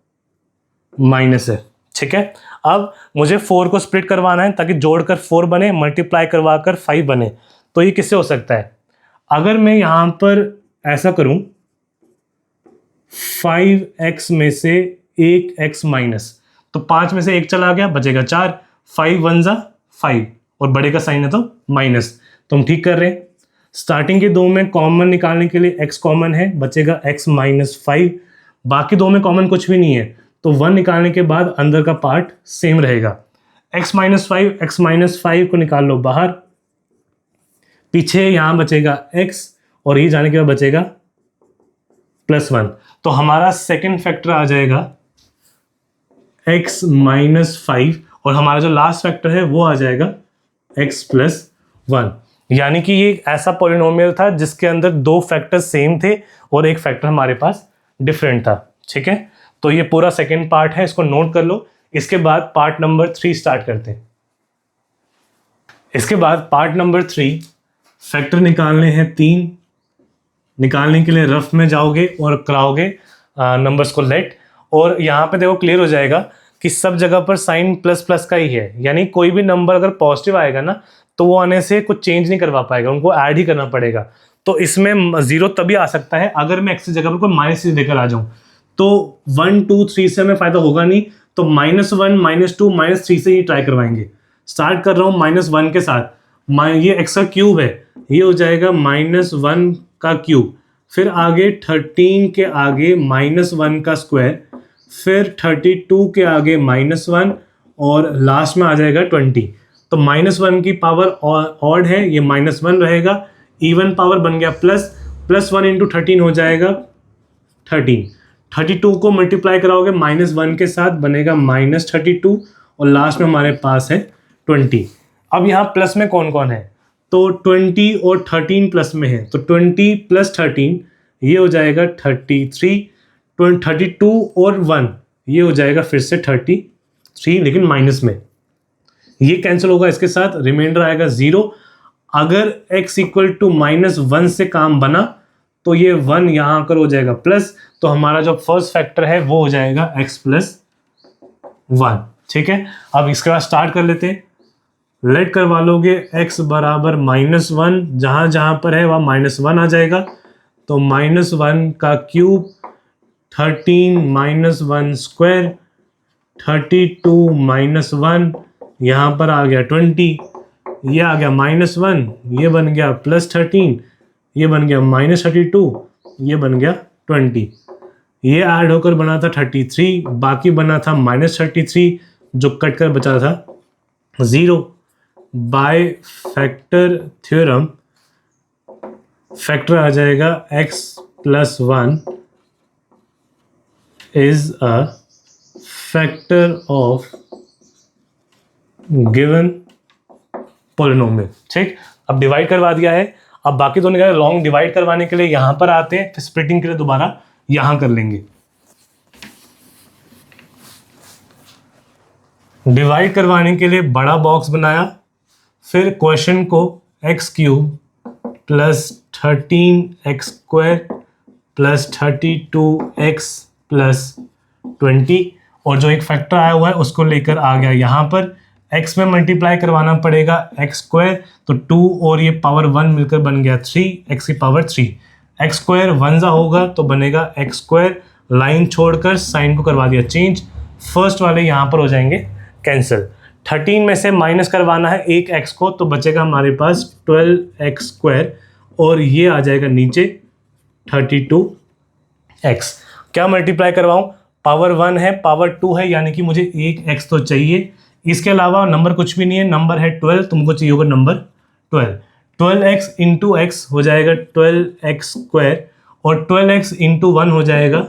माइनस है, ठीक है। अब मुझे 4 को स्प्लिट करवाना है ताकि जोड़कर 4 बने, मल्टीप्लाई करवाकर 5 बने। तो ये किससे हो सकता है, अगर मैं यहां पर ऐसा करूं 5x में से 1x माइनस, तो 5 में से 1 चला गया बचेगा 4, 5 1 जा 5 और बड़े का साइन है तो माइनस, तो हम ठीक कर रहे हैं। स्टार्टिंग के दो में कॉमन निकालने के लिए x कॉमन है, बचेगा x -5, बाकी दो में कॉमन कुछ भी नहीं है तो 1 निकालने के बाद अंदर का पार्ट सेम रहेगा, x-5 को निकाल लो बाहर, पीछे यहाँ बचेगा x और ये जाने के बाद बचेगा +1। तो हमारा सेकंड फैक्टर आ जाएगा x-5 और हमारा जो लास्ट फैक्टर है वो आ जाएगा x+1। यानी कि ये ऐसा पॉलिनोमियल था जिसके अंदर दो फैक्टर सेम थे और एक फैक्टर हमारे पास डिफरेंट था। ठीक है, तो ये पूरा सेकंड पार्ट है, इसको नोट कर लो। इसके बाद पार्ट नंबर 3 स्टार्ट करते हैं। इसके बाद पार्ट नंबर 3 फैक्टर निकालने हैं 3। निकालने के लिए रफ में जाओगे और कराओगे नंबर्स को लेट, और यहाँ पे देखो क्लियर हो जाएगा कि सब जगह पर साइन प्लस प्लस का ही है, यानी कोई भी नंबर अगर पॉजिटिव आएगा ना तो वो आने से कुछ चेंज नहीं करवा पाएगा, उनको ऐड ही करना पड़ेगा। तो इसमें 0 तभी आ सकता है अगर मैं x की जगह पर कोई -3 लेकर आ जाऊँ, तो 1 2 3 से हमें फायदा होगा नहीं, तो -1 -2 -3 से ही ट्राई करवाएंगे। स्टार्ट कर रहा हूँ -1 के साथ, ये x का क्यूब है, ये हो जाएगा -1 का क्यूब, फिर आगे 13 के आगे -1 का स्क्वायर, फिर 32 के आगे -1 और लास्ट में आ जाएगा 20। तो -1 की पावर ऑड है, ये -1 रहेगा, इवन पावर बन गया +1 इंटू 13 हो जाएगा 13। 32 को मल्टीप्लाई कराओगे -1 के साथ बनेगा -32 और लास्ट में हमारे पास है 20। अब यहाँ प्लस में कौन कौन है, तो 20 और 13 प्लस में है, तो 20 + 13 ये हो जाएगा 33, 32 और 1 ये हो जाएगा फिर से 33, लेकिन माइनस में, ये कैंसिल होगा इसके साथ, रिमाइंडर आएगा 0। अगर x = -1 से काम बना तो ये 1 यहाँ आकर हो जाएगा प्लस, तो हमारा जो फर्स्ट फैक्टर है वो हो जाएगा x+1। ठीक है, अब इसके बाद स्टार्ट कर लेते हैं। लेट करवा लोगे x बराबर -1, जहाँ जहाँ पर है वहाँ -1 आ जाएगा, तो -1 का क्यूब, 13 -1 स्क्वायर, 32 -1, यहाँ पर आ गया 20, ये आ गया -1, ये बन गया +13, ये बन गया -32, ये बन गया 20, ये ऐड होकर बना था 33, बाकी बना था -33 जो कट कर बचा था 0। बाय फैक्टर थ्योरम फैक्टर आ जाएगा x+1 is a factor of given polynomial. ठीक, अब डिवाइड करवा दिया है, अब बाकी तो निकाले, लॉन्ग डिवाइड करवाने के लिए यहां पर आते हैं, फिर स्प्लिटिंग के लिए दोबारा यहां कर लेंगे। डिवाइड करवाने के लिए बड़ा बॉक्स बनाया, फिर क्वेश्चन को x³ + 13x² + 32x + 20 और जो एक फैक्टर आया हुआ है उसको लेकर आ गया यहाँ पर। x में मल्टीप्लाई करवाना पड़ेगा x², तो 2 और ये पावर 1 मिलकर बन गया 3, x की पावर 3। x² 1 ज़ा होगा तो बनेगा x², लाइन छोड़कर साइन को करवा दिया चेंज, फर्स्ट वाले यहाँ पर हो जाएंगे कैंसिल। 13 में से माइनस करवाना है एक x को, तो बचेगा हमारे पास 12x² और ये आ जाएगा नीचे 32x। क्या मल्टीप्लाई करवाऊँ, पावर 1 है पावर 2 है, यानी कि मुझे एक x तो चाहिए, इसके अलावा नंबर कुछ भी नहीं है, नंबर है 12, तुमको चाहिए होगा नंबर 12। 12x इंटू x हो जाएगा 12x² और 12x इंटू 1 हो जाएगा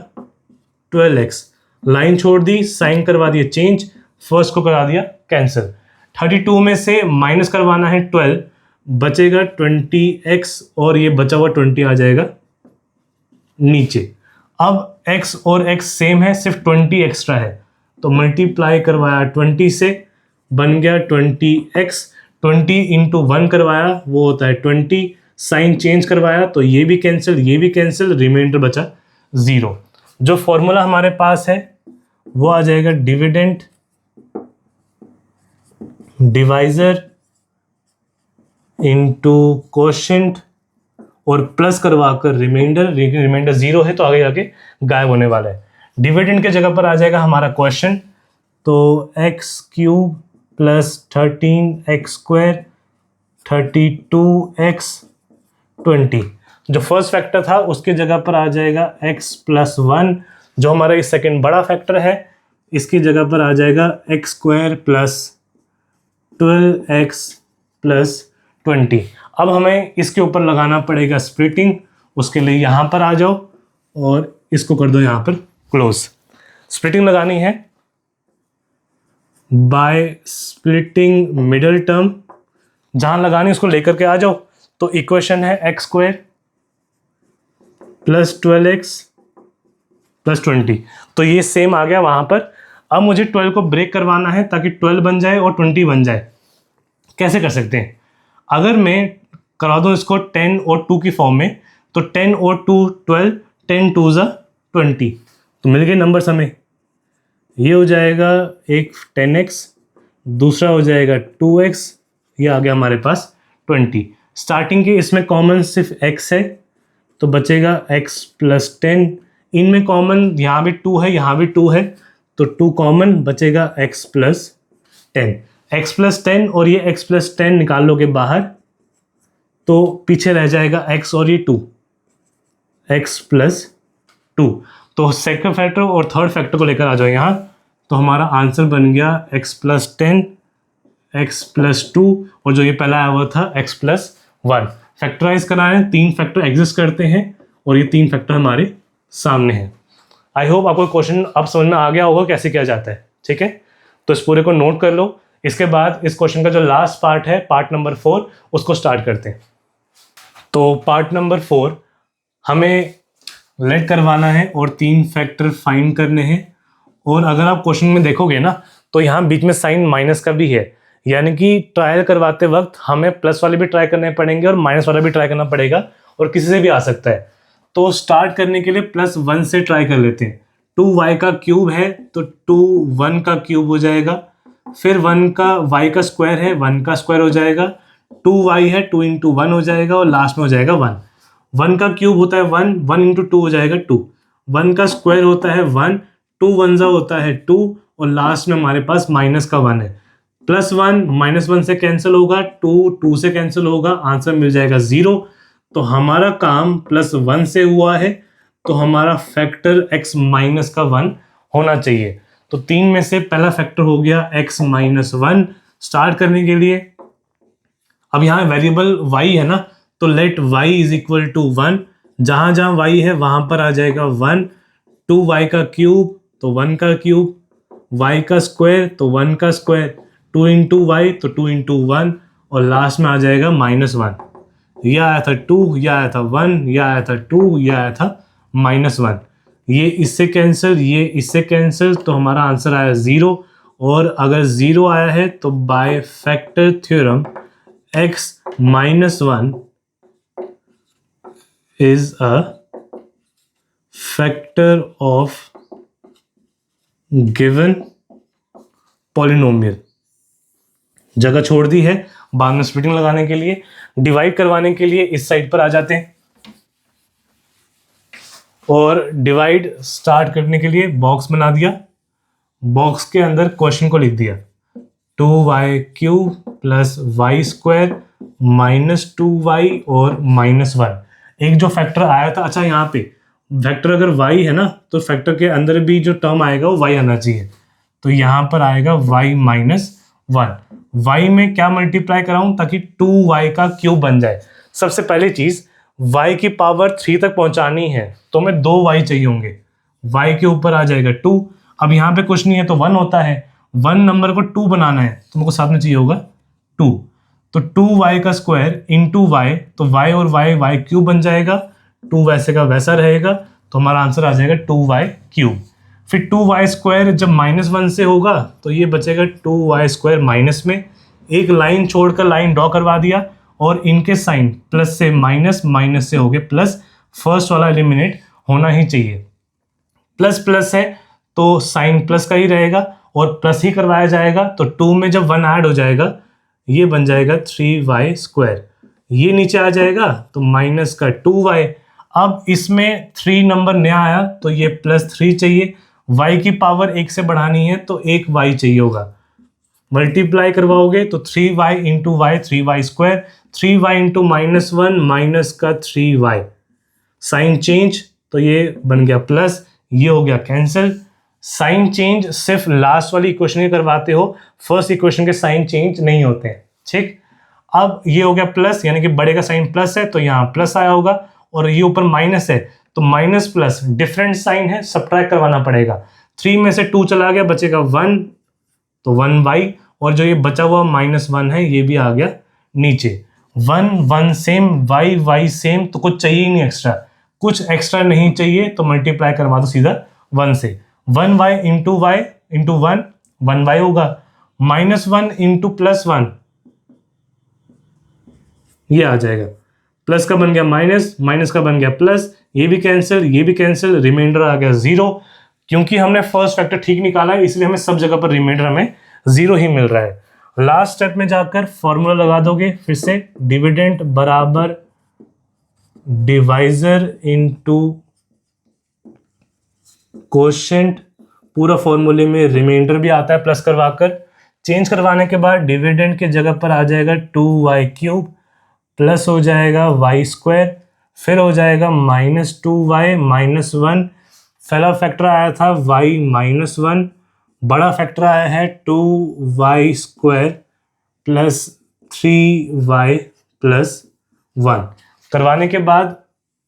12x। लाइन छोड़ दी, साइन करवा दिया चेंज, फर्स्ट को करा दिया कैंसिल। 32 में से माइनस करवाना है 12, बचेगा 20x और ये बचा हुआ 20 आ जाएगा नीचे। अब x और x सेम है, सिर्फ 20 एक्स्ट्रा है, तो मल्टीप्लाई करवाया 20 से, बन गया 20x। 20 इंटू 1 करवाया वो होता है 20, साइन चेंज करवाया तो ये भी कैंसिल, ये भी कैंसिल, रिमाइंडर बचा 0। जो फॉर्मूला हमारे पास है वो आ जाएगा डिविडेंड डिवाइजर इंटू कोशेंट और प्लस करवाकर रिमाइंडर, रिमाइंडर 0 है तो आगे जाके गायब होने वाला है। डिविडेंड के जगह पर आ जाएगा हमारा क्वेश्चन, तो x³ + 13x² 32x 20। जो फर्स्ट फैक्टर था उसके जगह पर आ जाएगा x+1, जो हमारा ये सेकंड बड़ा फैक्टर है इसकी जगह पर आ जाएगा x² + 12x प्लस 20। अब हमें इसके ऊपर लगाना पड़ेगा स्प्लिटिंग, उसके लिए यहाँ पर आ जाओ और इसको कर दो यहाँ पर क्लोज। स्प्लिटिंग लगानी है बाय स्प्लिटिंग मिडल टर्म, जहाँ लगानी उसको लेकर के आ जाओ। तो इक्वेशन है x square plus 12x plus 20, तो ये सेम आ गया वहाँ पर। अब मुझे 12 को ब्रेक करवाना है ताकि 12 बन जाए और 20 बन जाए। कैसे कर सकते हैं? अगर मैं करा दूँ इसको 10 और 2 की फॉर्म में, तो 10 और 2 12, 10 2 ज़ा 20, तो मिल गए नंबर्स हमें। ये हो जाएगा एक 10x, दूसरा हो जाएगा 2x, ये आ गया हमारे पास 20। स्टार्टिंग के इसमें कॉमन सिर्फ x है, तो बचेगा x प्लस 10। इनमें कॉमन यहाँ भी 2 है, यहाँ भी 2 है, तो 2 कॉमन बचेगा x प्लस 10। x प्लस 10 और ये x प्लस 10 निकाल लोगे बाहर, तो पीछे रह जाएगा x और ये 2, x प्लस 2। तो सेकंड फैक्टर और थर्ड फैक्टर को लेकर आ जाओ यहाँ, तो हमारा आंसर बन गया x प्लस 10, x प्लस 2, और जो ये पहला आया हुआ था x प्लस 1। फैक्टराइज कराएं, 3 फैक्टर एग्जिस्ट करते हैं और ये 3 फैक्टर हमारे सामने हैं। आई होप आपको क्वेश्चन अब समझ में आ गया होगा कैसे किया जाता है। ठीक है, तो इस पूरे को नोट कर लो। इसके बाद इस क्वेश्चन का जो लास्ट पार्ट है, पार्ट नंबर 4, उसको स्टार्ट करते हैं। तो पार्ट नंबर 4 हमें लेट करवाना है और 3 फैक्टर फाइंड करने हैं। और अगर आप क्वेश्चन में देखोगे ना, तो यहाँ बीच में साइन माइनस का भी है, यानी कि ट्रायल करवाते वक्त हमें प्लस वाले भी ट्राई करने पड़ेंगे और माइनस वाला भी ट्राई करना पड़ेगा, और किसी से भी आ सकता है। तो स्टार्ट करने के लिए +1 से ट्राई कर लेते हैं। 2y का क्यूब है तो 2 1 का क्यूब हो जाएगा, फिर 1 का y का स्क्वायर है, 1 का स्क्वायर हो जाएगा, 2y है 2 इंटू 1 हो जाएगा, और लास्ट में हो जाएगा 1। 1 का क्यूब होता है 1, 1 इंटू 2 हो जाएगा 2, 1 का स्क्वायर होता है 1, 2 1 होता है 2, और लास्ट में हमारे पास माइनस का 1 है। +1 -1 से कैंसिल होगा, 2 2 से कैंसिल होगा, आंसर मिल जाएगा 0। तो हमारा काम +1 से हुआ है, तो हमारा फैक्टर x माइनस का 1 होना चाहिए। तो 3 में से पहला फैक्टर हो गया x माइनस 1। स्टार्ट करने के लिए अब यहाँ वेरिएबल y है ना, तो let y is equal to 1। जहाँ जहाँ y है वहाँ पर आ जाएगा 1। 2y का क्यूब तो 1 का क्यूब, y का स्क्वायर तो 1 का स्क्वायर, 2 इंटू वाई तो 2 इंटू 1, और लास्ट में आ जाएगा -1। यह आया था 2, यह आया था 1, यह आया था 2, यह आया था -1। ये इससे कैंसिल, ये इससे कैंसिल, तो हमारा आंसर आया 0। और अगर 0 आया है तो by factor theorem x minus 1 is a factor of given polynomial. जगह छोड़ दी है बाद में स्प्लिटिंग लगाने के लिए। डिवाइड करवाने के लिए इस साइड पर आ जाते हैं, और डिवाइड स्टार्ट करने के लिए बॉक्स बना दिया। बॉक्स के अंदर क्वेश्चन को लिख दिया 2y cube plus y square minus 2y और -1। एक जो फैक्टर आया था, अच्छा यहाँ पे फैक्टर अगर y है ना, तो फैक्टर के अंदर भी जो टर्म आएगा वो y आना चाहिए। तो यहाँ पर आएगा y माइनस 1। y में क्या मल्टीप्लाई कराऊं ताकि 2y का क्यूब बन जाए। सबसे पहली चीज, y की पावर 3 तक पहुंचानी है तो हमें 2y चाहिए होंगे। y के ऊपर आ जाएगा 2। अब यहाँ पे कुछ नहीं है तो 1 होता है, 1 नंबर को 2 बनाना है तो मुझको साथ में चाहिए होगा 2। तो 2y का स्क्वायर इंटू y, तो y और y क्यूब बन जाएगा, 2 वैसे का वैसा रहेगा, तो हमारा आंसर आ जाएगा 2y क्यूब। फिर 2y स्क्वायर जब -1 से होगा तो ये बचेगा 2y स्क्वायर माइनस में। एक लाइन छोड़कर लाइन ड्रॉ करवा दिया, और इनके साइन प्लस से माइनस, माइनस से हो गए प्लस। फर्स्ट वाला एलिमिनेट होना ही चाहिए। प्लस प्लस है तो साइन प्लस का ही रहेगा, और प्लस ही करवाया जाएगा, तो 2 में जब 1 ऐड हो जाएगा ये बन जाएगा 3y स्क्वायर। ये नीचे आ जाएगा तो माइनस का 2y। अब इसमें 3 नंबर नया आया तो ये +3 चाहिए। y की पावर 1 से बढ़ानी है तो 1 y चाहिए होगा। मल्टीप्लाई करवाओगे तो 3y into y 3y square, 3y into -1 minus का 3y। साइन चेंज तो ये बन गया प्लस, ये हो गया कैंसिल। साइन चेंज सिर्फ लास्ट वाली इक्वेशन के करवाते हो, फर्स्ट इक्वेशन के साइन चेंज नहीं होते हैं। ठीक, अब ये हो गया प्लस, यानी कि बड़े का साइन प्लस है तो यहाँ प्लस आया होगा, और ये ऊपर माइनस है तो माइनस प्लस डिफरेंट साइन है, सब्ट्रैक्ट करवाना पड़ेगा। 3 में से 2 चला गया, बचेगा 1, तो 1y, और जो ये बचा हुआ -1 है ये भी आ गया नीचे। 1 1 सेम, y y सेम, तो कुछ चाहिए ही नहीं एक्स्ट्रा, कुछ एक्स्ट्रा नहीं चाहिए तो मल्टीप्लाई करवा दो सीधा 1 से। 1y इंटू 1 1y होगा, -1 इंटू +1 ये आ जाएगा, प्लस का बन गया माइनस, माइनस का बन गया प्लस, ये भी कैंसिल, ये भी कैंसिल, रिमाइंडर आ गया 0। क्योंकि हमने फर्स्ट फैक्टर ठीक निकाला है इसलिए हमें सब जगह पर रिमाइंडर हमें 0 ही मिल रहा है। लास्ट स्टेप में जाकर फॉर्मूला लगा दोगे फिर से, डिविडेंड बराबर डिवाइजर इनटू कोशेंट, पूरा फॉर्मूले में रिमाइंडर भी आता है प्लस करवाकर। चेंज करवाने के बाद डिविडेंड के जगह पर आ जाएगा 2y³ प्लस हो जाएगा y², फिर हो जाएगा -2y -1, पहला फैक्टर आया था y-1, बड़ा फैक्टर आया है 2y² प्लस 3y प्लस 1। करवाने के बाद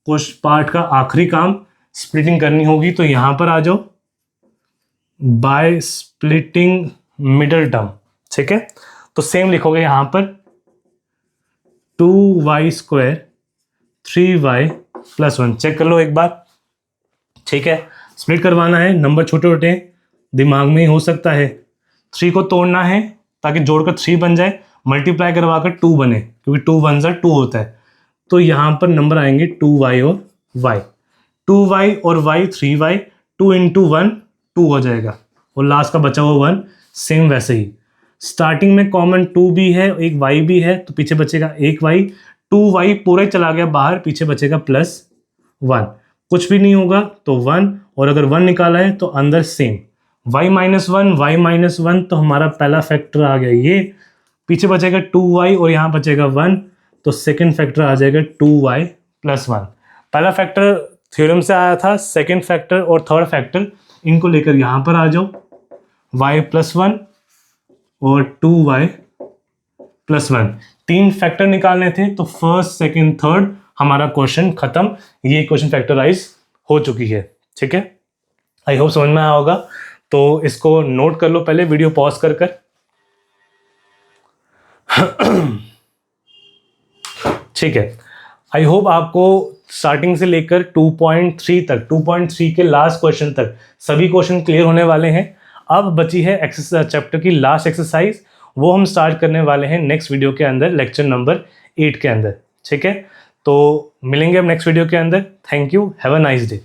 कुछ पार्ट का आखिरी काम स्प्लिटिंग करनी होगी, तो यहाँ पर आ जाओ बाय स्प्लिटिंग मिडल टर्म। ठीक है, तो सेम लिखोगे यहाँ पर 2y² 3y प्लस 1। चेक कर लो एक बार। ठीक है, स्प्लिट करवाना है, नंबर छोटे छोटे दिमाग में ही हो सकता है, 3 को तोड़ना है ताकि जोड़कर 3 बन जाए, मल्टीप्लाई करवाकर 2 बने, क्योंकि 2 1 ज़ा 2 होता है। तो यहाँ पर नंबर आएंगे 2y और y, 2y और y 3y, 2 इंटू 1 2 हो जाएगा, और लास्ट का बचा हुआ 1 सेम वैसे ही। स्टार्टिंग में कॉमन 2 भी है, एक y भी है, तो पीछे बचेगा एक y, 2y पूरा ही चला गया बाहर, पीछे बचेगा +1, कुछ भी नहीं होगा तो 1, और अगर 1 निकाला है तो अंदर सेम y-1 तो हमारा पहला फैक्टर आ गया ये, पीछे बचेगा 2y और यहाँ बचेगा 1, तो सेकंड फैक्टर आ जाएगा 2y + 1। पहला फैक्टर थ्योरम से आया था, सेकंड फैक्टर और थर्ड फैक्टर इनको लेकर यहाँ पर आ जाओ, y + 1 और 2y + 1, 3 फैक्टर निकालने थे, तो फर्स्ट सेकंड थर्ड हमारा क्वेश्चन खत्म, ये क्वेश्चन फैक्टराइज हो चुकी है। ठीक है, आई होप समझ में आया होगा, तो इसको नोट कर लो पहले, वीडियो पॉज कर कर। ठीक है, आई होप आपको स्टार्टिंग से लेकर 2.3 तक, 2.3 के लास्ट क्वेश्चन तक सभी क्वेश्चन क्लियर होने वाले हैं। अब बची है चैप्टर की लास्ट एक्सरसाइज, वो हम स्टार्ट करने वाले हैं नेक्स्ट वीडियो के अंदर, लेक्चर नंबर 8 के अंदर। ठीक है, तो मिलेंगे अब नेक्स्ट वीडियो के अंदर। Thank you, have a nice day.